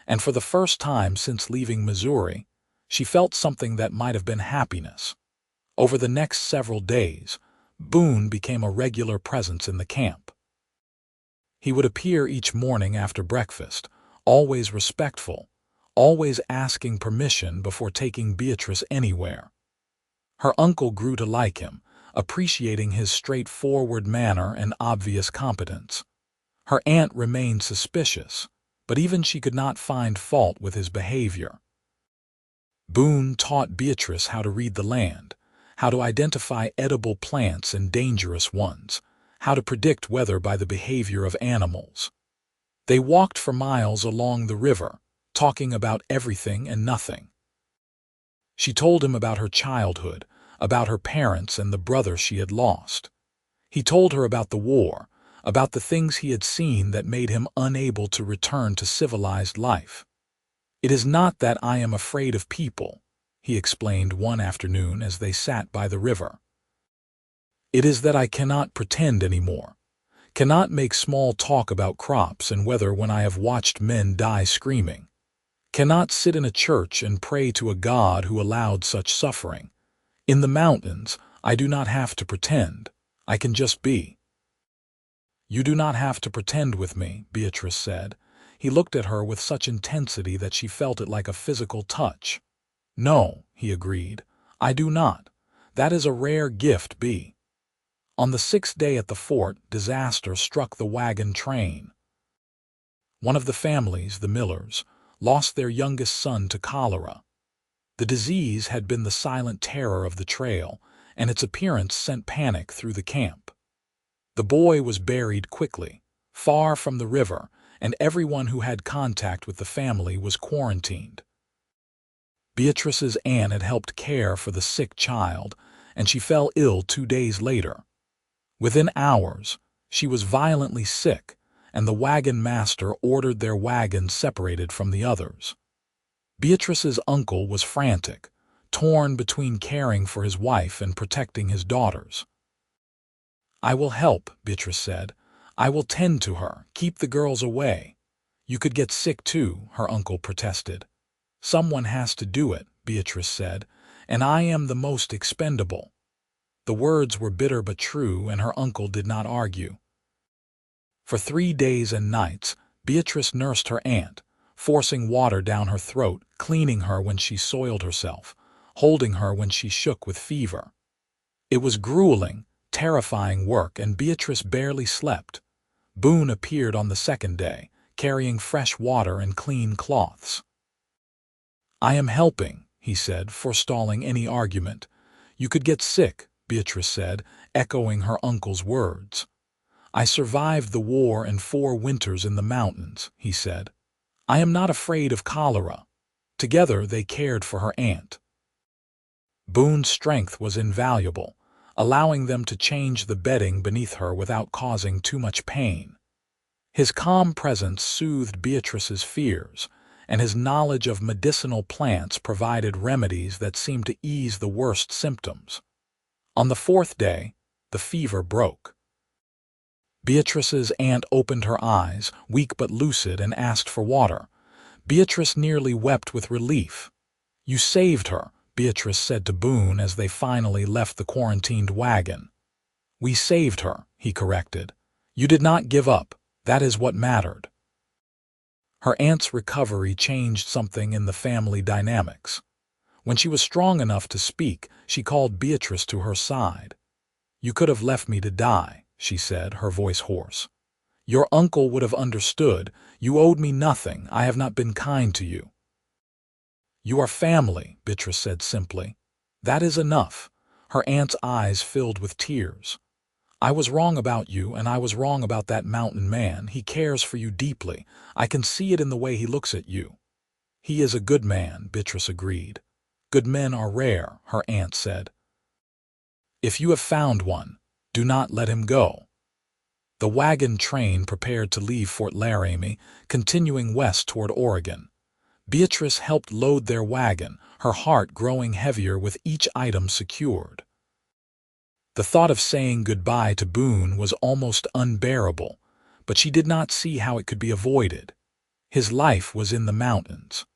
And for the first time since leaving Missouri, she felt something that might have been happiness. Over the next several days, Boone became a regular presence in the camp. He would appear each morning after breakfast, always respectful, always asking permission before taking Beatrice anywhere. Her uncle grew to like him, appreciating his straightforward manner and obvious competence. Her aunt remained suspicious, but even she could not find fault with his behavior. Boone taught Beatrice how to read the land, how to identify edible plants and dangerous ones, how to predict weather by the behavior of animals. They walked for miles along the river, talking about everything and nothing. She told him about her childhood, about her parents and the brother she had lost. He told her about the war, about the things he had seen that made him unable to return to civilized life. "It is not that I am afraid of people," he explained one afternoon as they sat by the river. "It is that I cannot pretend anymore, cannot make small talk about crops and weather when I have watched men die screaming, cannot sit in a church and pray to a God who allowed such suffering. In the mountains, I do not have to pretend. I can just be." "You do not have to pretend with me," Beatrice said. He looked at her with such intensity that she felt it like a physical touch. "No," he agreed, "I do not. That is a rare gift, B." On the 6th day at the fort, disaster struck the wagon train. One of the families, the Millers, lost their youngest son to cholera. The disease had been the silent terror of the trail, and its appearance sent panic through the camp. The boy was buried quickly, far from the river, and everyone who had contact with the family was quarantined. Beatrice's aunt had helped care for the sick child, and she fell ill 2 days later. Within hours, she was violently sick, and the wagon master ordered their wagons separated from the others. Beatrice's uncle was frantic, torn between caring for his wife and protecting his daughters. "I will help," Beatrice said. "I will tend to her, keep the girls away." "You could get sick too," her uncle protested. "Someone has to do it," Beatrice said, "and I am the most expendable." The words were bitter but true, and her uncle did not argue. For 3 days and nights, Beatrice nursed her aunt, forcing water down her throat, cleaning her when she soiled herself, holding her when she shook with fever. It was grueling, terrifying work, and Beatrice barely slept. Boone appeared on the 2nd day, carrying fresh water and clean cloths. "I am helping," he said, forestalling any argument. "You could get sick," Beatrice said, echoing her uncle's words. "I survived the war and 4 winters in the mountains," he said. "I am not afraid of cholera. Together they cared for her aunt. Boone's strength was invaluable, allowing them to change the bedding beneath her without causing too much pain. His calm presence soothed Beatrice's fears, and his knowledge of medicinal plants provided remedies that seemed to ease the worst symptoms. On the fourth day, the fever broke. Beatrice's aunt opened her eyes, weak but lucid, and asked for water. Beatrice nearly wept with relief. "You saved her," Beatrice said to Boone as they finally left the quarantined wagon. "We saved her," he corrected. "You did not give up. That is what mattered." Her aunt's recovery changed something in the family dynamics. When she was strong enough to speak, she called Beatrice to her side. "You could have left me to die," she said, her voice hoarse. "Your uncle would have understood. You owed me nothing. I have not been kind to you." "You are family," Beatrice said simply. "That is enough." Her aunt's eyes filled with tears. "I was wrong about you, and I was wrong about that mountain man. He cares for you deeply. I can see it in the way he looks at you." "He is a good man," Beatrice agreed. "Good men are rare," her aunt said. "If you have found one, do not let him go." The wagon train prepared to leave Fort Laramie, continuing west toward Oregon. Beatrice helped load their wagon, her heart growing heavier with each item secured. The thought of saying goodbye to Boone was almost unbearable, but she did not see how it could be avoided. His life was in the mountains.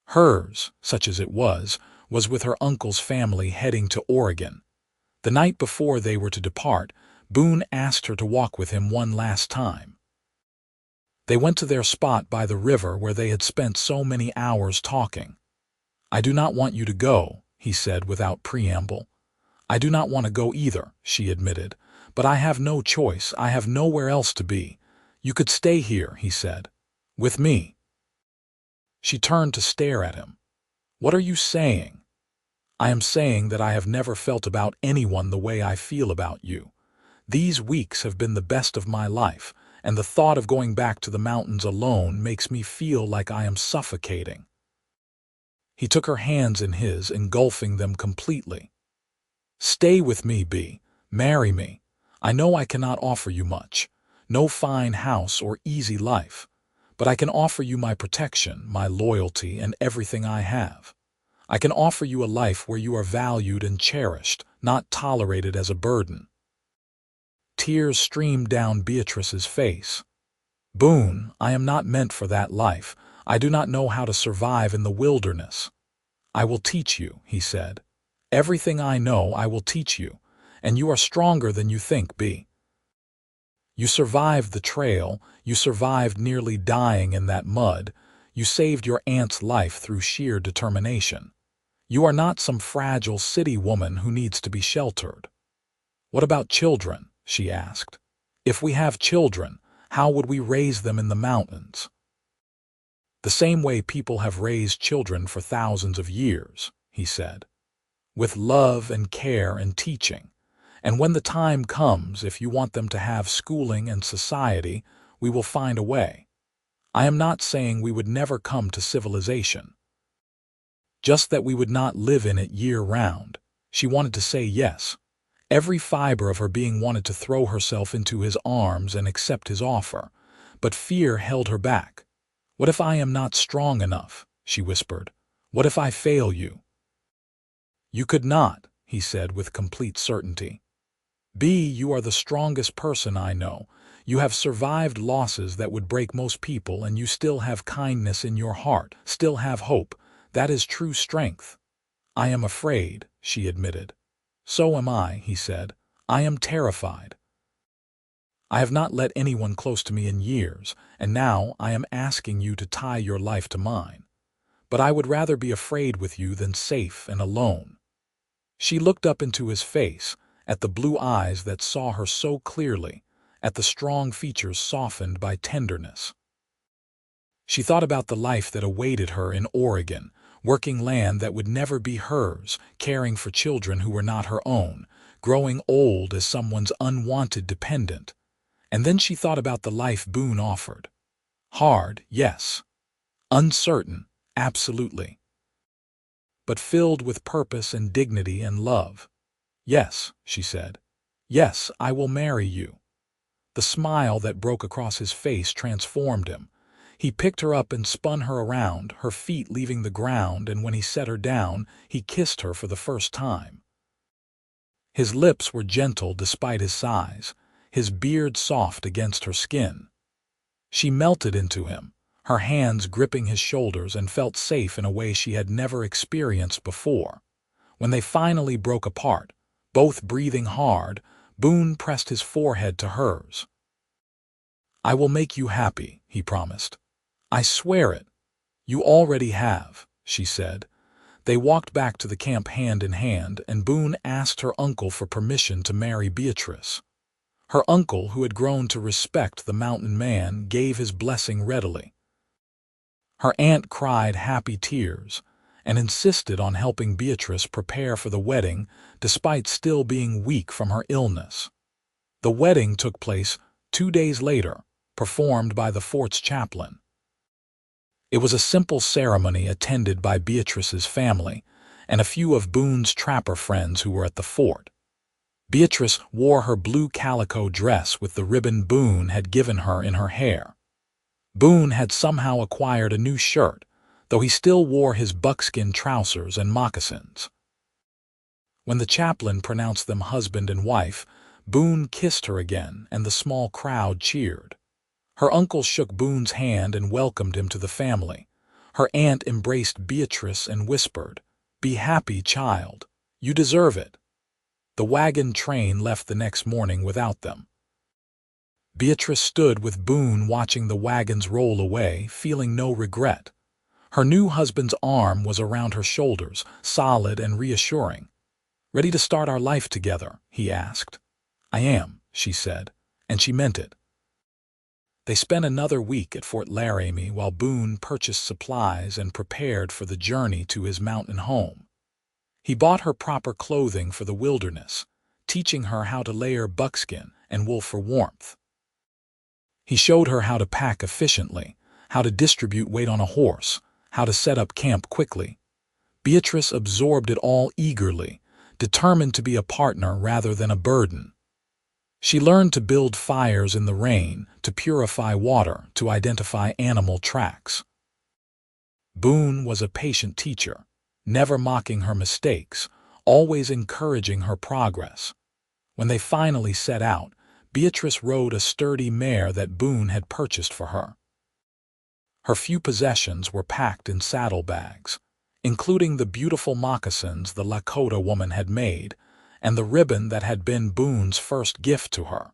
Hers, such as it was with her uncle's family heading to Oregon. The night before they were to depart, Boone asked her to walk with him one last time. They went to their spot by the river where they had spent so many hours talking. "I do not want you to go," he said without preamble. "I do not want to go either," she admitted, "but I have no choice. I have nowhere else to be." "You could stay here," he said. "With me." She turned to stare at him. "What are you saying?" "I am saying that I have never felt about anyone the way I feel about you. These weeks have been the best of my life, and the thought of going back to the mountains alone makes me feel like I am suffocating." He took her hands in his, engulfing them completely. "Stay with me, Bea. Marry me. I know I cannot offer you much, no fine house or easy life, but I can offer you my protection, my loyalty, and everything I have. I can offer you a life where you are valued and cherished, not tolerated as a burden." Tears streamed down Beatrice's face. "Boone, I am not meant for that life. I do not know how to survive in the wilderness." "I will teach you," he said. "Everything I know I will teach you, and you are stronger than you think, Bea. You survived the trail, you survived nearly dying in that mud, you saved your aunt's life through sheer determination. You are not some fragile city woman who needs to be sheltered." "What about children?" she asked. "If we have children, how would we raise them in the mountains?" "The same way people have raised children for thousands of years," he said. "With love and care and teaching. And when the time comes, if you want them to have schooling and society, we will find a way. I am not saying we would never come to civilization. Just that we would not live in it year-round." She wanted to say yes. Every fiber of her being wanted to throw herself into his arms and accept his offer, but fear held her back. "What if I am not strong enough?" she whispered. "What if I fail you?" "You could not," he said with complete certainty. "Bea, you are the strongest person I know. You have survived losses that would break most people, and you still have kindness in your heart, still have hope. That is true strength." "I am afraid," she admitted. "So am I," he said. "I am terrified. I have not let anyone close to me in years, and now I am asking you to tie your life to mine. But I would rather be afraid with you than safe and alone." She looked up into his face, at the blue eyes that saw her so clearly, at the strong features softened by tenderness. She thought about the life that awaited her in Oregon, working land that would never be hers, caring for children who were not her own, growing old as someone's unwanted dependent. And then she thought about the life Boone offered. Hard, yes. Uncertain, absolutely. but filled with purpose and dignity and love. "Yes," she said. "Yes, I will marry you." The smile that broke across his face transformed him. He picked her up and spun her around, her feet leaving the ground, and when he set her down, he kissed her for the first time. His lips were gentle despite his size, his beard soft against her skin. She melted into him, her hands gripping his shoulders, and felt safe in a way she had never experienced before. When they finally broke apart, both breathing hard, Boone pressed his forehead to hers. "I will make you happy," he promised. "I swear it." "You already have," she said. They walked back to the camp hand in hand, and Boone asked her uncle for permission to marry Beatrice. Her uncle, who had grown to respect the mountain man, gave his blessing readily. Her aunt cried happy tears and insisted on helping Beatrice prepare for the wedding despite still being weak from her illness. The wedding took place 2 days later, performed by the fort's chaplain. It was a simple ceremony attended by Beatrice's family and a few of Boone's trapper friends who were at the fort. Beatrice wore her blue calico dress with the ribbon Boone had given her in her hair. Boone had somehow acquired a new shirt, though he still wore his buckskin trousers and moccasins. When the chaplain pronounced them husband and wife, Boone kissed her again, and the small crowd cheered. Her uncle shook Boone's hand and welcomed him to the family. Her aunt embraced Beatrice and whispered, "Be happy, child. You deserve it." The wagon train left the next morning without them. Beatrice stood with Boone watching the wagons roll away, feeling no regret. Her new husband's arm was around her shoulders, solid and reassuring. "Ready to start our life together?" he asked. "I am," she said, and she meant it. They spent another week at Fort Laramie while Boone purchased supplies and prepared for the journey to his mountain home. He bought her proper clothing for the wilderness, teaching her how to layer buckskin and wool for warmth. He showed her how to pack efficiently, how to distribute weight on a horse, how to set up camp quickly. Beatrice absorbed it all eagerly, determined to be a partner rather than a burden. She learned to build fires in the rain, to purify water, to identify animal tracks. Boone was a patient teacher, never mocking her mistakes, always encouraging her progress. When they finally set out, Beatrice rode a sturdy mare that Boone had purchased for her. Her few possessions were packed in saddlebags, including the beautiful moccasins the Lakota woman had made, and the ribbon that had been Boone's first gift to her.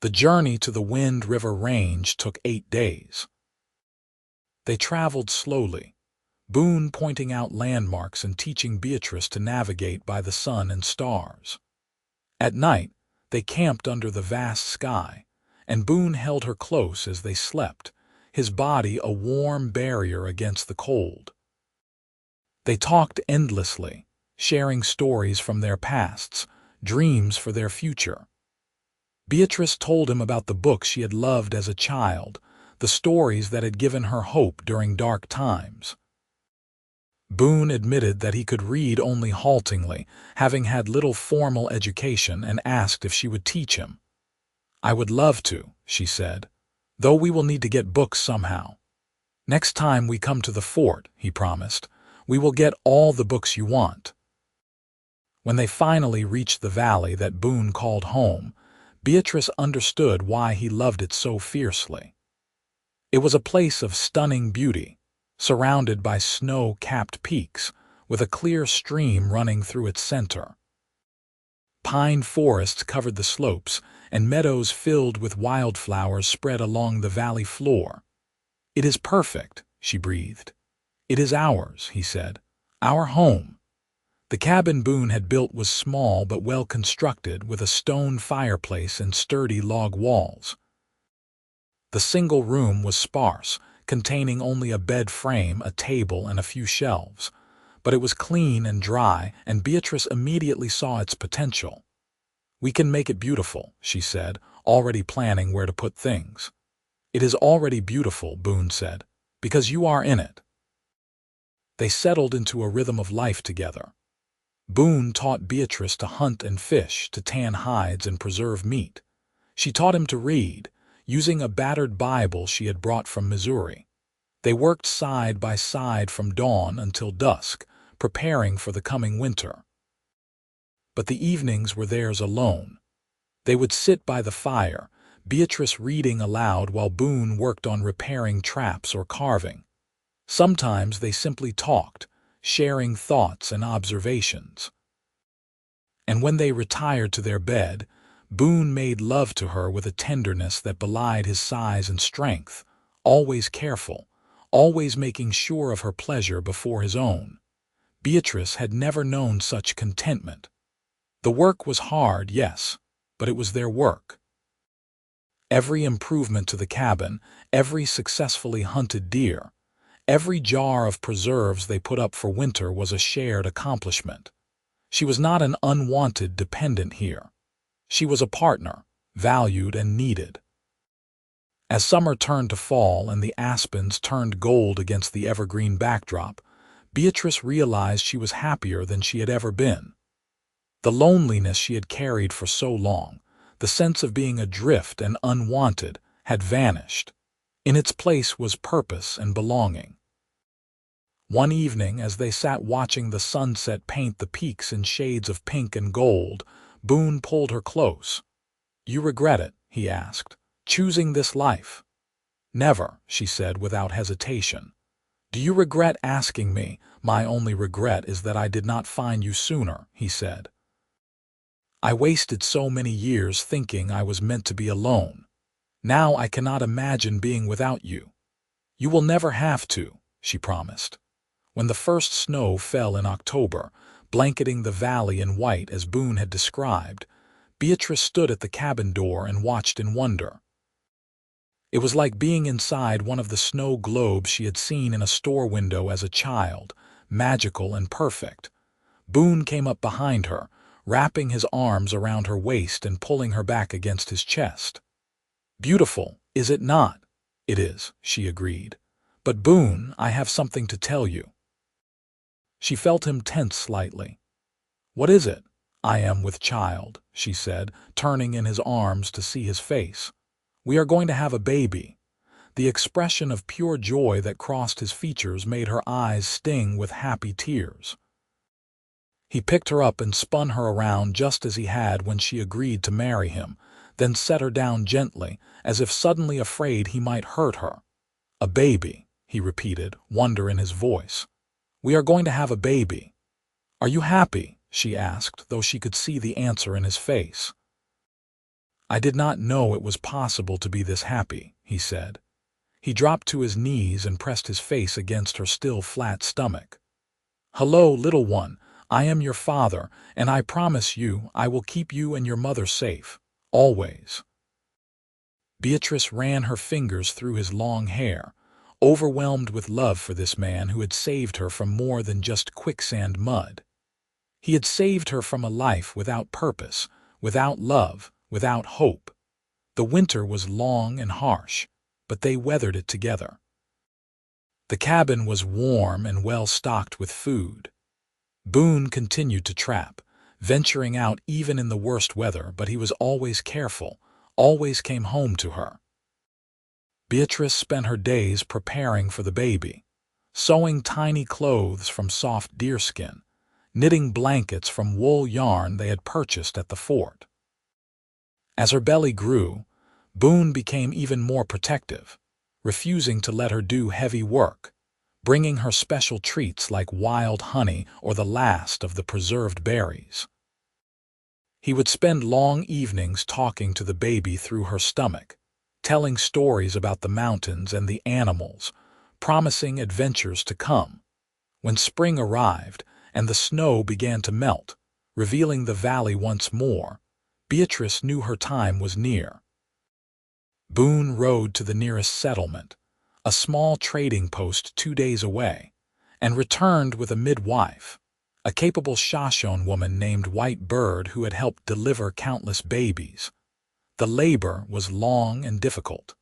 The journey to the Wind River Range took 8 days. They traveled slowly, Boone pointing out landmarks and teaching Beatrice to navigate by the sun and stars. At night, they camped under the vast sky, and Boone held her close as they slept, his body a warm barrier against the cold. They talked endlessly, sharing stories from their pasts, dreams for their future. Beatrice told him about the books she had loved as a child, the stories that had given her hope during dark times. Boone admitted that he could read only haltingly, having had little formal education, and asked if she would teach him. "I would love to," she said, "though we will need to get books somehow." "Next time we come to the fort," he promised, "we will get all the books you want." When they finally reached the valley that Boone called home, Beatrice understood why he loved it so fiercely. It was a place of stunning beauty, surrounded by snow-capped peaks, with a clear stream running through its center. Pine forests covered the slopes, and meadows filled with wildflowers spread along the valley floor. "It is perfect," she breathed. "It is ours," he said, "our home." The cabin Boone had built was small but well constructed, with a stone fireplace and sturdy log walls. The single room was sparse, containing only a bed frame, a table, and a few shelves, but it was clean and dry, and Beatrice immediately saw its potential. "We can make it beautiful," she said, already planning where to put things. "It is already beautiful," Boone said, "because you are in it." They settled into a rhythm of life together. Boone taught Beatrice to hunt and fish, to tan hides and preserve meat. She taught him to read, using a battered Bible she had brought from Missouri. They worked side by side from dawn until dusk, preparing for the coming winter. But the evenings were theirs alone. They would sit by the fire, Beatrice reading aloud while Boone worked on repairing traps or carving. Sometimes they simply talked, sharing thoughts and observations. And when they retired to their bed, Boone made love to her with a tenderness that belied his size and strength, always careful, always making sure of her pleasure before his own. Beatrice had never known such contentment. The work was hard, yes, but it was their work. Every improvement to the cabin, every successfully hunted deer, every jar of preserves they put up for winter was a shared accomplishment. She was not an unwanted dependent here. She was a partner, valued and needed. As summer turned to fall and the aspens turned gold against the evergreen backdrop, Beatrice realized she was happier than she had ever been. The loneliness she had carried for so long, the sense of being adrift and unwanted, had vanished. In its place was purpose and belonging. One evening, as they sat watching the sunset paint the peaks in shades of pink and gold, Boone pulled her close. "You regret it?" he asked. "Choosing this life?" "Never," she said without hesitation. "Do you regret asking me?" "My only regret is that I did not find you sooner," he said. "I wasted so many years thinking I was meant to be alone. Now I cannot imagine being without you." "You will never have to," she promised. When the first snow fell in October, blanketing the valley in white as Boone had described, Beatrice stood at the cabin door and watched in wonder. It was like being inside one of the snow globes she had seen in a store window as a child, magical and perfect. Boone came up behind her, wrapping his arms around her waist and pulling her back against his chest. "Beautiful, is it not?" "It is," she agreed. "But Boone, I have something to tell you." She felt him tense slightly. "What is it?" "I am with child," she said, turning in his arms to see his face. "We are going to have a baby." The expression of pure joy that crossed his features made her eyes sting with happy tears. He picked her up and spun her around just as he had when she agreed to marry him, then set her down gently, as if suddenly afraid he might hurt her. "A baby," he repeated, wonder in his voice. "We are going to have a baby." "Are you happy?" she asked, though she could see the answer in his face. "I did not know it was possible to be this happy," he said. He dropped to his knees and pressed his face against her still flat stomach. "Hello, little one. I am your father, and I promise you I will keep you and your mother safe, always." Beatrice ran her fingers through his long hair, overwhelmed with love for this man who had saved her from more than just quicksand mud. He had saved her from a life without purpose, without love, without hope. The winter was long and harsh, but they weathered it together. The cabin was warm and well stocked with food. Boone continued to trap, venturing out even in the worst weather, but he was always careful, always came home to her. Beatrice spent her days preparing for the baby, sewing tiny clothes from soft deerskin, knitting blankets from wool yarn they had purchased at the fort. As her belly grew, Boone became even more protective, refusing to let her do heavy work, bringing her special treats like wild honey or the last of the preserved berries. He would spend long evenings talking to the baby through her stomach, telling stories about the mountains and the animals, promising adventures to come. When spring arrived and the snow began to melt, revealing the valley once more, Beatrice knew her time was near. Boone rode to the nearest settlement, a small trading post 2 days away, and returned with a midwife, a capable Shoshone woman named White Bird who had helped deliver countless babies. The labor was long and difficult.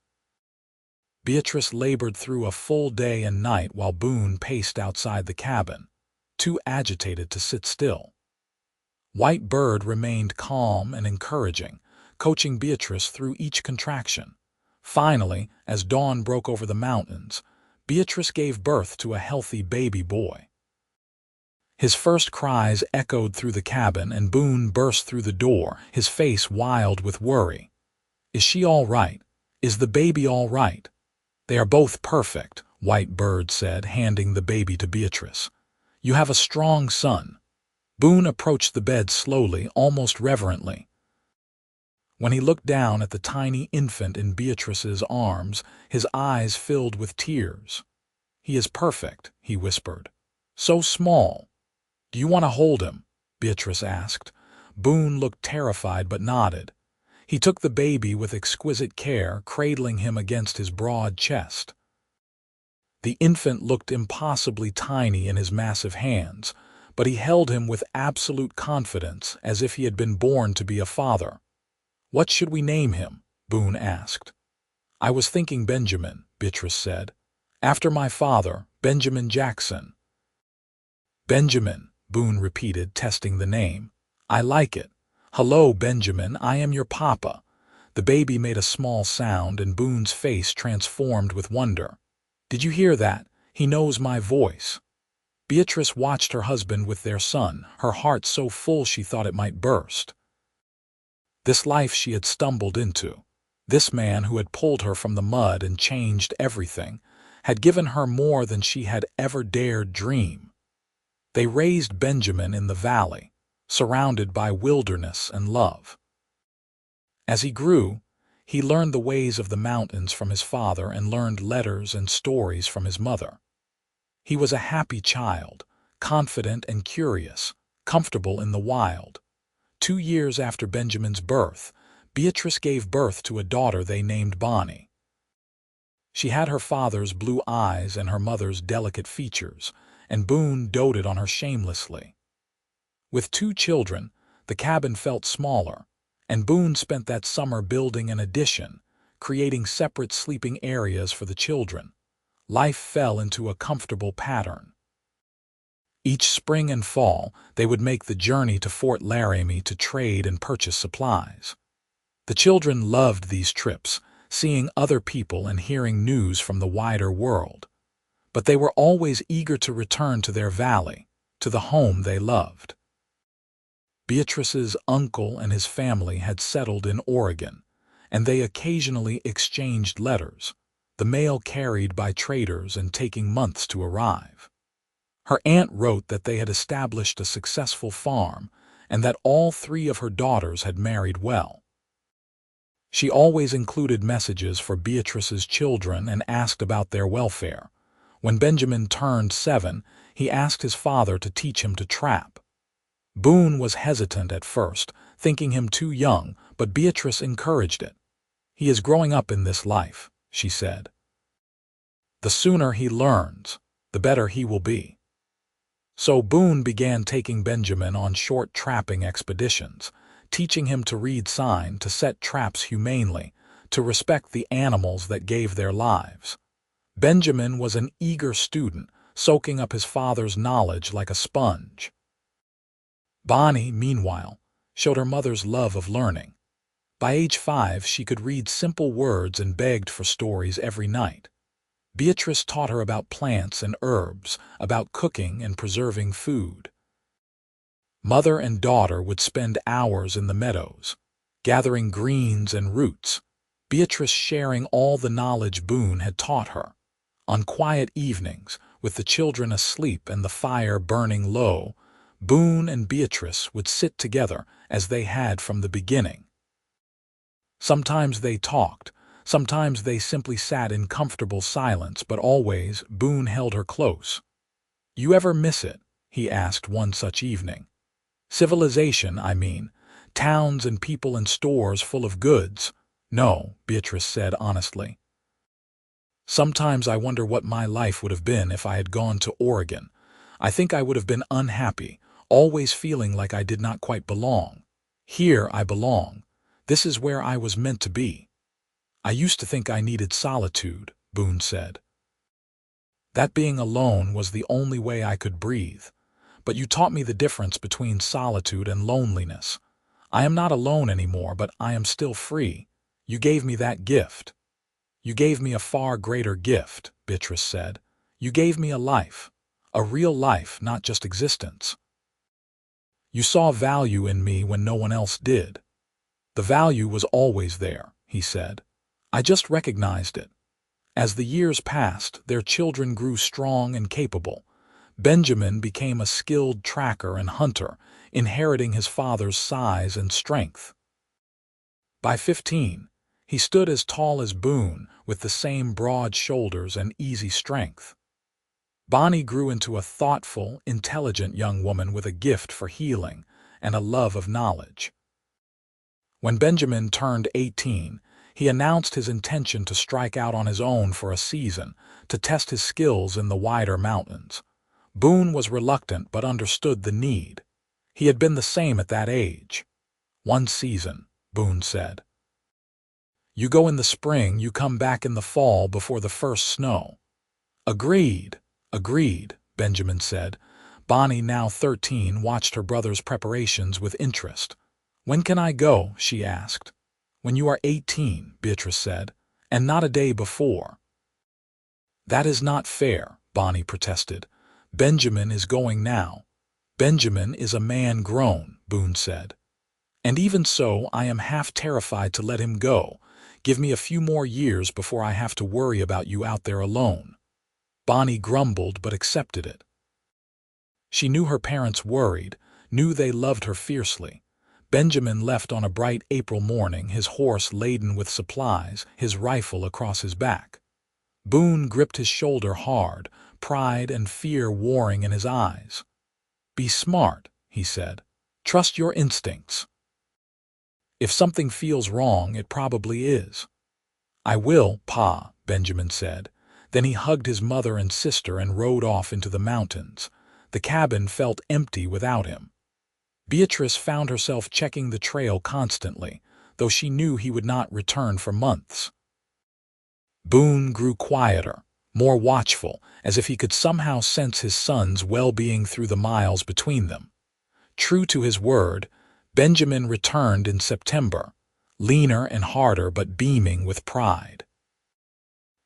Beatrice labored through a full day and night while Boone paced outside the cabin, too agitated to sit still. White Bird remained calm and encouraging, coaching Beatrice through each contraction. Finally, as dawn broke over the mountains, Beatrice gave birth to a healthy baby boy. His first cries echoed through the cabin, and Boone burst through the door, his face wild with worry. "Is she all right? Is the baby all right?" "They are both perfect," White Bird said, handing the baby to Beatrice. "You have a strong son." Boone approached the bed slowly, almost reverently. When he looked down at the tiny infant in Beatrice's arms, his eyes filled with tears. "He is perfect," he whispered. "So small." "Do you want to hold him?" Beatrice asked. Boone looked terrified but nodded. He took the baby with exquisite care, cradling him against his broad chest. The infant looked impossibly tiny in his massive hands, but he held him with absolute confidence, as if he had been born to be a father. "What should we name him?" Boone asked. "I was thinking Benjamin," Beatrice said. "After my father, Benjamin Jackson." "Benjamin," Boone repeated, testing the name. "I like it. Hello, Benjamin, I am your papa." The baby made a small sound, and Boone's face transformed with wonder. "Did you hear that? He knows my voice." Beatrice watched her husband with their son, her heart so full she thought it might burst. This life she had stumbled into, this man who had pulled her from the mud and changed everything, had given her more than she had ever dared dream. They raised Benjamin in the valley, surrounded by wilderness and love. As he grew, he learned the ways of the mountains from his father and learned letters and stories from his mother. He was a happy child, confident and curious, comfortable in the wild. 2 years after Benjamin's birth, Beatrice gave birth to a daughter they named Bonnie. She had her father's blue eyes and her mother's delicate features, and Boone doted on her shamelessly. With 2 children, the cabin felt smaller, and Boone spent that summer building an addition, creating separate sleeping areas for the children. Life fell into a comfortable pattern. Each spring and fall, they would make the journey to Fort Laramie to trade and purchase supplies. The children loved these trips, seeing other people and hearing news from the wider world. But they were always eager to return to their valley, to the home they loved. Beatrice's uncle and his family had settled in Oregon, and they occasionally exchanged letters, the mail carried by traders and taking months to arrive. Her aunt wrote that they had established a successful farm and that all 3 of her daughters had married well. She always included messages for Beatrice's children and asked about their welfare. When Benjamin turned 7, he asked his father to teach him to trap. Boone was hesitant at first, thinking him too young, but Beatrice encouraged it. "He is growing up in this life," she said. "The sooner he learns, the better he will be." So Boone began taking Benjamin on short trapping expeditions, teaching him to read sign, to set traps humanely, to respect the animals that gave their lives. Benjamin was an eager student, soaking up his father's knowledge like a sponge. Bonnie, meanwhile, showed her mother's love of learning. By age 5, she could read simple words and begged for stories every night. Beatrice taught her about plants and herbs, about cooking and preserving food. Mother and daughter would spend hours in the meadows, gathering greens and roots, Beatrice sharing all the knowledge Boone had taught her. On quiet evenings, with the children asleep and the fire burning low, Boone and Beatrice would sit together as they had from the beginning. Sometimes they talked, sometimes they simply sat in comfortable silence, but always Boone held her close. "You ever miss it?" he asked one such evening. "Civilization, I mean. Towns and people and stores full of goods." "No," Beatrice said honestly. "Sometimes I wonder what my life would have been if I had gone to Oregon. I think I would have been unhappy, always feeling like I did not quite belong. Here I belong. This is where I was meant to be. I used to think I needed solitude, Boone said. That being alone was the only way I could breathe. But you taught me the difference between solitude and loneliness. I am not alone anymore, but I am still free. You gave me that gift. You gave me a far greater gift, Beatrice said. You gave me a life. A real life, not just existence. You saw value in me when no one else did. The value was always there, he said. I just recognized it. As the years passed, their children grew strong and capable. Benjamin became a skilled tracker and hunter, inheriting his father's size and strength. By 15, he stood as tall as Boone, with the same broad shoulders and easy strength. Bonnie grew into a thoughtful, intelligent young woman with a gift for healing and a love of knowledge. When Benjamin turned 18, he announced his intention to strike out on his own for a season, to test his skills in the wider mountains. Boone was reluctant but understood the need. He had been the same at that age. One season, Boone said. You go in the spring, you come back in the fall before the first snow. Agreed, Benjamin said. Bonnie, now 13, watched her brother's preparations with interest. When can I go? She asked. When you are 18, Beatrice said, and not a day before. That is not fair, Bonnie protested. Benjamin is going now. Benjamin is a man grown, Boone said. And even so, I am half terrified to let him go. Give me a few more years before I have to worry about you out there alone. Bonnie grumbled but accepted it. She knew her parents worried, knew they loved her fiercely. Benjamin left on a bright April morning, his horse laden with supplies, his rifle across his back. Boone gripped his shoulder hard, pride and fear warring in his eyes. Be smart, he said. Trust your instincts. If something feels wrong, it probably is. I will, Pa, Benjamin said. Then he hugged his mother and sister and rode off into the mountains. The cabin felt empty without him. Beatrice found herself checking the trail constantly, though she knew he would not return for months. Boone grew quieter, more watchful, as if he could somehow sense his son's well-being through the miles between them. True to his word, Benjamin returned in September, leaner and harder but beaming with pride.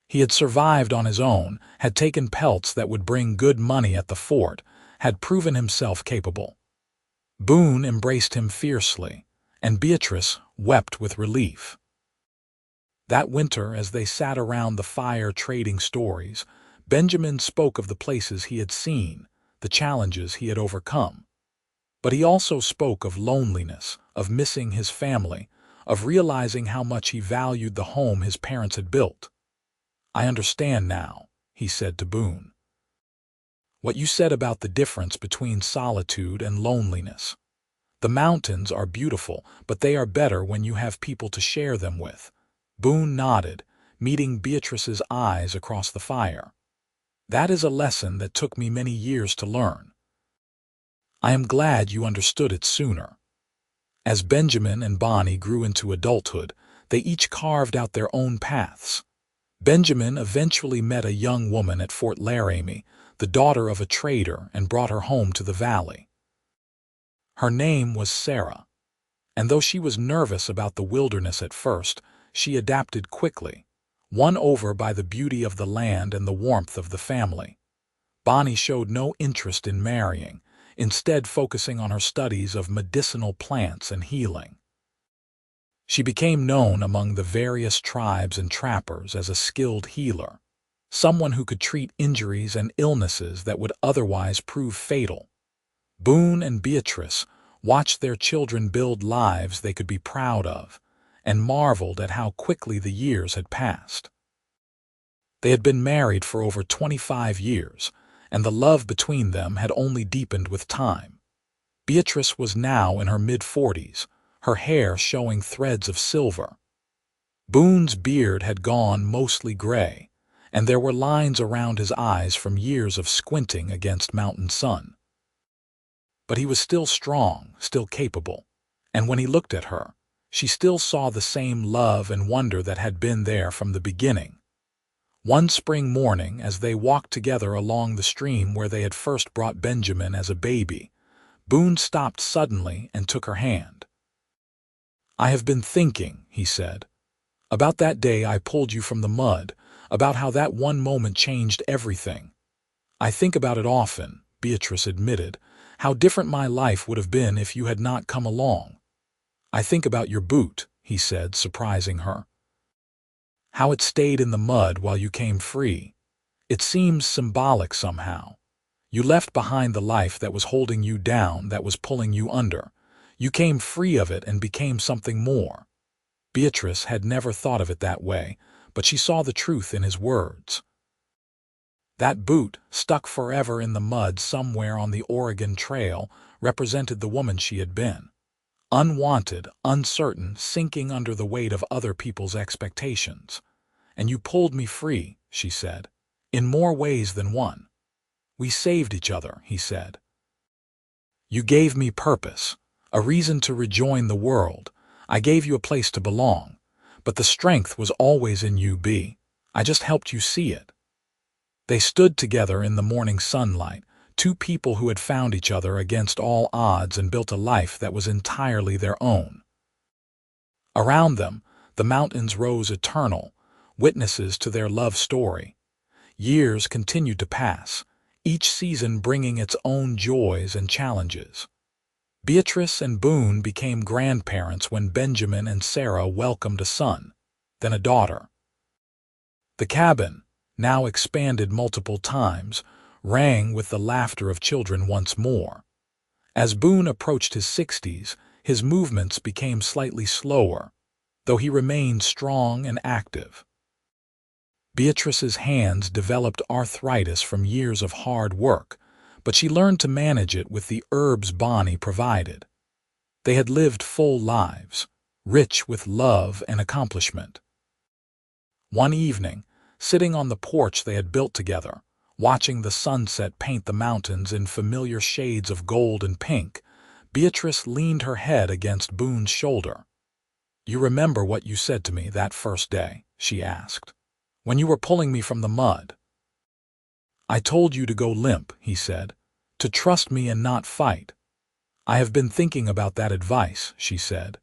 He had survived on his own, had taken pelts that would bring good money at the fort, had proven himself capable. Boone embraced him fiercely, and Beatrice wept with relief. That winter, as they sat around the fire trading stories, Benjamin spoke of the places he had seen, the challenges he had overcome. But he also spoke of loneliness, of missing his family, of realizing how much he valued the home his parents had built. I understand now, he said to Boone. What you said about the difference between solitude and loneliness. The mountains are beautiful, but they are better when you have people to share them with. Boone nodded, meeting Beatrice's eyes across the fire. That is a lesson that took me many years to learn. I am glad you understood it sooner. As Benjamin and Bonnie grew into adulthood, they each carved out their own paths. Benjamin eventually met a young woman at Fort Laramie, the daughter of a trader, and brought her home to the valley. Her name was Sarah, and though she was nervous about the wilderness at first, she adapted quickly, won over by the beauty of the land and the warmth of the family. Bonnie showed no interest in marrying, instead focusing on her studies of medicinal plants and healing. She became known among the various tribes and trappers as a skilled healer, someone who could treat injuries and illnesses that would otherwise prove fatal. Boone and Beatrice watched their children build lives they could be proud of, and marveled at how quickly the years had passed. They had been married for over 25 years, and the love between them had only deepened with time. Beatrice was now in her mid-40s, her hair showing threads of silver. Boone's beard had gone mostly gray, and there were lines around his eyes from years of squinting against mountain sun. But he was still strong, still capable, and when he looked at her, she still saw the same love and wonder that had been there from the beginning. One spring morning, as they walked together along the stream where they had first brought Benjamin as a baby, Boone stopped suddenly and took her hand. "I have been thinking," he said, "about that day I pulled you from the mud, about how that one moment changed everything. I think about it often," Beatrice admitted, "how different my life would have been if you had not come along. I think about your boot," he said, surprising her. "How it stayed in the mud while you came free. It seems symbolic somehow. You left behind the life that was holding you down, that was pulling you under. You came free of it and became something more." Beatrice had never thought of it that way, but she saw the truth in his words. That boot, stuck forever in the mud somewhere on the Oregon Trail, represented the woman she had been. Unwanted, uncertain, sinking under the weight of other people's expectations. "And you pulled me free," she said, "in more ways than one. We saved each other," he said. "You gave me purpose, a reason to rejoin the world. I gave you a place to belong. But the strength was always in you, B. I just helped you see it." They stood together in the morning sunlight, two people who had found each other against all odds and built a life that was entirely their own. Around them, the mountains rose eternal, witnesses to their love story. Years continued to pass, each season bringing its own joys and challenges. Beatrice and Boone became grandparents when Benjamin and Sarah welcomed a son, then a daughter. The cabin, now expanded multiple times, rang with the laughter of children once more. As Boone approached his 60s, his movements became slightly slower, though he remained strong and active. Beatrice's hands developed arthritis from years of hard work, but she learned to manage it with the herbs Bonnie provided. They had lived full lives, rich with love and accomplishment. One evening, sitting on the porch they had built together, watching the sunset paint the mountains in familiar shades of gold and pink, Beatrice leaned her head against Boone's shoulder. "You remember what you said to me that first day?" she asked. "When you were pulling me from the mud." "I told you to go limp," he said, "to trust me and not fight." "I have been thinking about that advice," she said.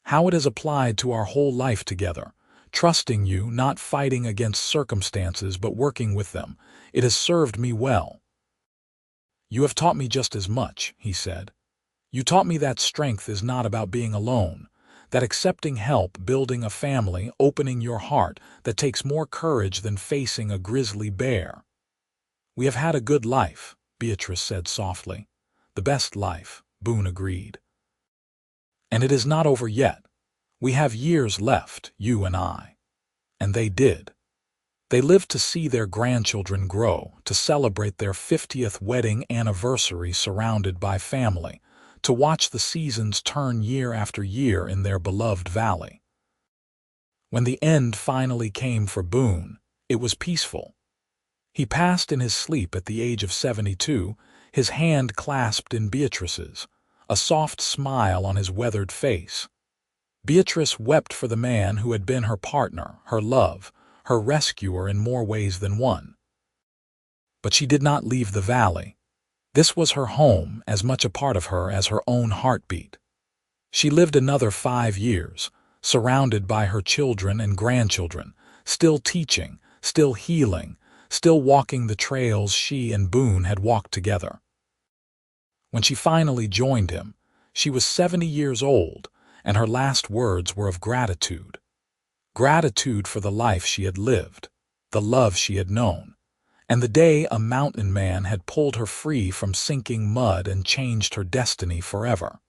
"How it has applied to our whole life together. Trusting you, not fighting against circumstances but working with them. It has served me well." "You have taught me just as much," he said. "You taught me that strength is not about being alone, that accepting help, building a family, opening your heart, that takes more courage than facing a grizzly bear." "We have had a good life," Beatrice said softly. "The best life," Boone agreed. "And it is not over yet. We have years left, you and I." And they did. They lived to see their grandchildren grow, to celebrate their 50th wedding anniversary surrounded by family, to watch the seasons turn year after year in their beloved valley. When the end finally came for Boone, it was peaceful. He passed in his sleep at the age of 72, his hand clasped in Beatrice's, a soft smile on his weathered face. Beatrice wept for the man who had been her partner, her love, her rescuer in more ways than one. But she did not leave the valley. This was her home, as much a part of her as her own heartbeat. She lived another 5 years, surrounded by her children and grandchildren, still teaching, still healing, still walking the trails she and Boone had walked together. When she finally joined him, she was 70 years old, and her last words were of gratitude. Gratitude for the life she had lived, the love she had known, and the day a mountain man had pulled her free from sinking mud and changed her destiny forever.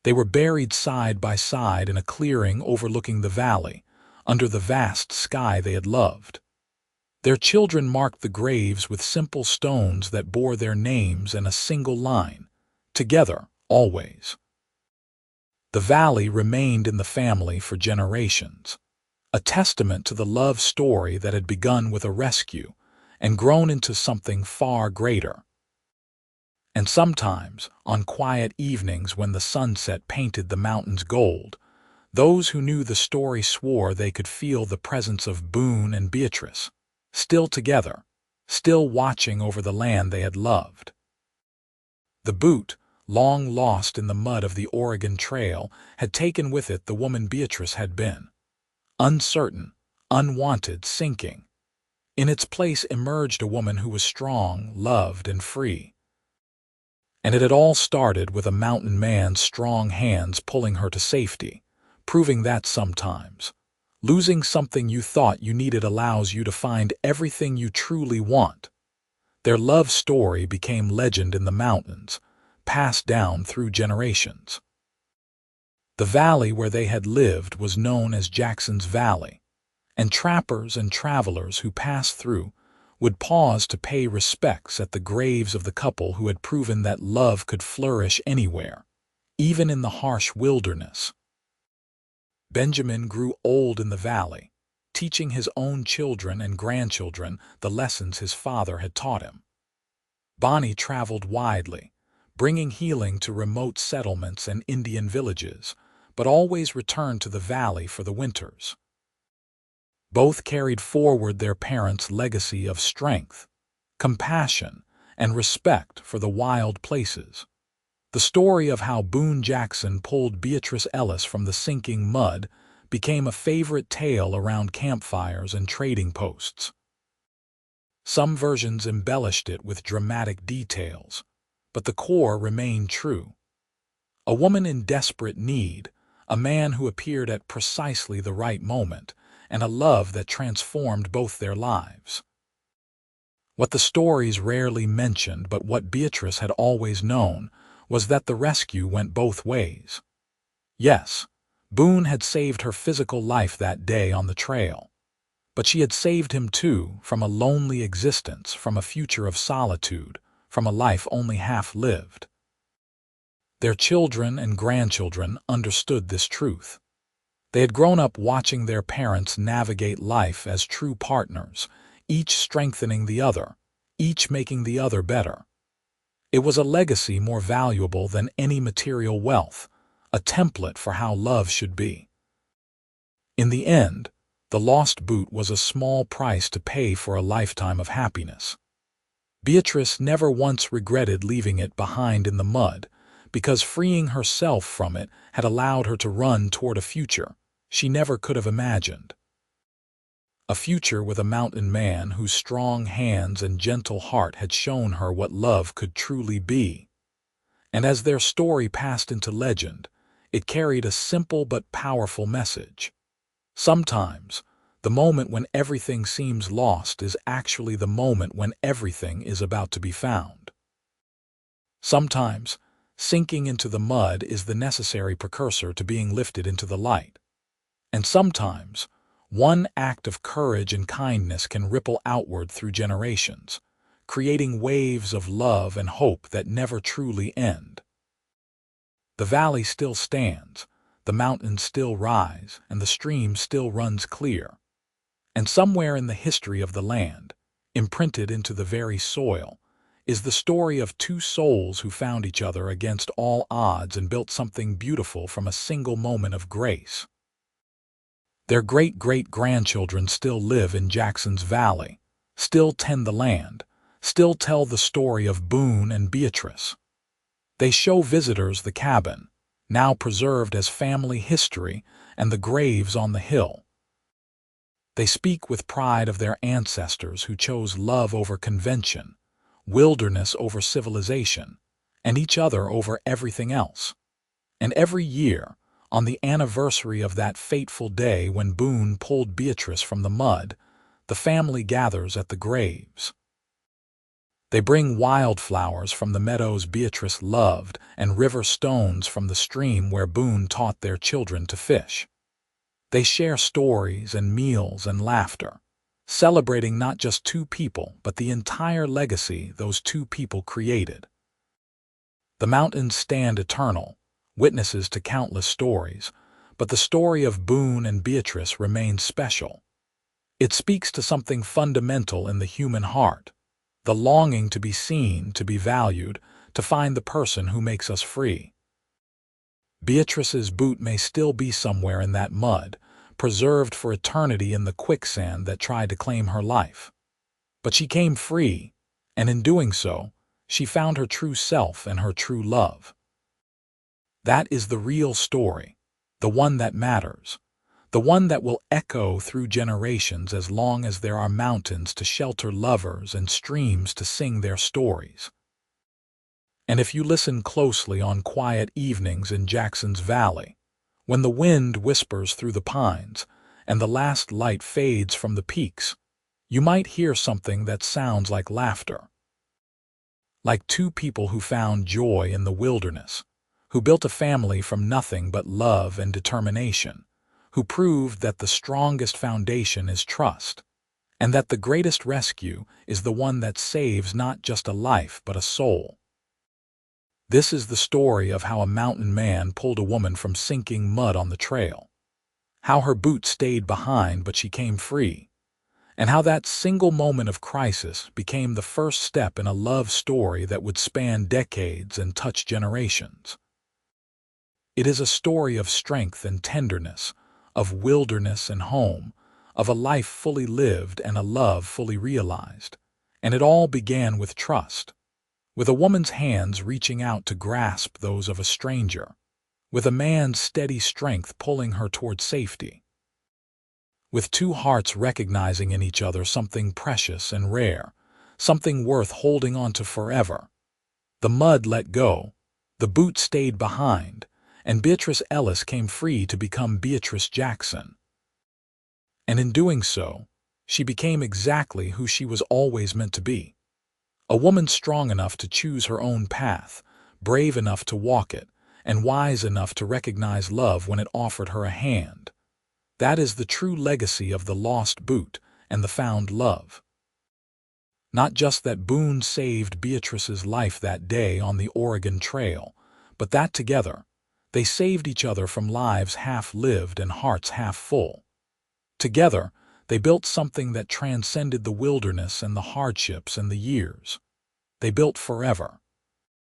They were buried side by side in a clearing overlooking the valley, under the vast sky they had loved. Their children marked the graves with simple stones that bore their names and a single line, "Together, always." The valley remained in the family for generations, a testament to the love story that had begun with a rescue and grown into something far greater. And sometimes, on quiet evenings when the sunset painted the mountains gold, Those who knew the story swore they could feel the presence of Boone and Beatrice, still together, still watching over the land they had loved. The boot, long lost in the mud of the Oregon Trail, had taken with it the woman Beatrice had been. Uncertain, unwanted, sinking. In its place emerged a woman who was strong, loved, and free. And it had all started with a mountain man's strong hands pulling her to safety, proving that sometimes losing something you thought you needed allows you to find everything you truly want. Their love story became legend in the mountains, passed down through generations. The valley where they had lived was known as Jackson's Valley, and trappers and travelers who passed through would pause to pay respects at the graves of the couple who had proven that love could flourish anywhere, even in the harsh wilderness. Benjamin grew old in the valley, teaching his own children and grandchildren the lessons his father had taught him. Bonnie traveled widely, bringing healing to remote settlements and Indian villages, but always returned to the valley for the winters. Both carried forward their parents' legacy of strength, compassion, and respect for the wild places. The story of how Boone Jackson pulled Beatrice Ellis from the sinking mud became a favorite tale around campfires and trading posts. Some versions embellished it with dramatic details, but the core remained true. A woman in desperate need, a man who appeared at precisely the right moment, and a love that transformed both their lives. What the stories rarely mentioned, but what Beatrice had always known, was that the rescue went both ways. Yes, Boone had saved her physical life that day on the trail, but she had saved him too from a lonely existence, from a future of solitude, from a life only half lived. Their children and grandchildren understood this truth. They had grown up watching their parents navigate life as true partners, each strengthening the other, each making the other better. It was a legacy more valuable than any material wealth, a template for how love should be. In the end, the lost boot was a small price to pay for a lifetime of happiness. Beatrice never once regretted leaving it behind in the mud, because freeing herself from it had allowed her to run toward a future she never could have imagined. A future with a mountain man whose strong hands and gentle heart had shown her what love could truly be. And as their story passed into legend, it carried a simple but powerful message. Sometimes, the moment when everything seems lost is actually the moment when everything is about to be found. Sometimes, sinking into the mud is the necessary precursor to being lifted into the light. And sometimes, one act of courage and kindness can ripple outward through generations, creating waves of love and hope that never truly end. The valley still stands, the mountains still rise, and the stream still runs clear. And somewhere in the history of the land, imprinted into the very soil, is the story of two souls who found each other against all odds and built something beautiful from a single moment of grace. Their great-great-grandchildren still live in Jackson's Valley, still tend the land, still tell the story of Boone and Beatrice. They show visitors the cabin, now preserved as family history, and the graves on the hill. They speak with pride of their ancestors who chose love over convention, wilderness over civilization, and each other over everything else. And every year, on the anniversary of that fateful day when Boone pulled Beatrice from the mud, the family gathers at the graves. They bring wildflowers from the meadows Beatrice loved and river stones from the stream where Boone taught their children to fish. They share stories and meals and laughter, celebrating not just two people but the entire legacy those two people created. The mountains stand eternal, witnesses to countless stories, but the story of Boone and Beatrice remains special. It speaks to something fundamental in the human heart, the longing to be seen, to be valued, to find the person who makes us free. Beatrice's boot may still be somewhere in that mud, preserved for eternity in the quicksand that tried to claim her life. But she came free, and in doing so, she found her true self and her true love. That is the real story, the one that matters, the one that will echo through generations as long as there are mountains to shelter lovers and streams to sing their stories. And if you listen closely on quiet evenings in Jackson's Valley, when the wind whispers through the pines and the last light fades from the peaks, you might hear something that sounds like laughter. Like two people who found joy in the wilderness, who built a family from nothing but love and determination, who proved that the strongest foundation is trust, and that the greatest rescue is the one that saves not just a life but a soul. This is the story of how a mountain man pulled a woman from sinking mud on the trail, how her boot stayed behind but she came free, and how that single moment of crisis became the first step in a love story that would span decades and touch generations. It is a story of strength and tenderness, of wilderness and home, of a life fully lived and a love fully realized, and it all began with trust. With a woman's hands reaching out to grasp those of a stranger, with a man's steady strength pulling her toward safety, with two hearts recognizing in each other something precious and rare, something worth holding on to forever. The mud let go, the boot stayed behind, and Beatrice Ellis came free to become Beatrice Jackson. And in doing so, she became exactly who she was always meant to be. A woman strong enough to choose her own path, brave enough to walk it, and wise enough to recognize love when it offered her a hand. That is the true legacy of the lost boot and the found love. Not just that Boone saved Beatrice's life that day on the Oregon Trail, but that together, they saved each other from lives half-lived and hearts half-full. Together, they built something that transcended the wilderness and the hardships and the years. They built forever.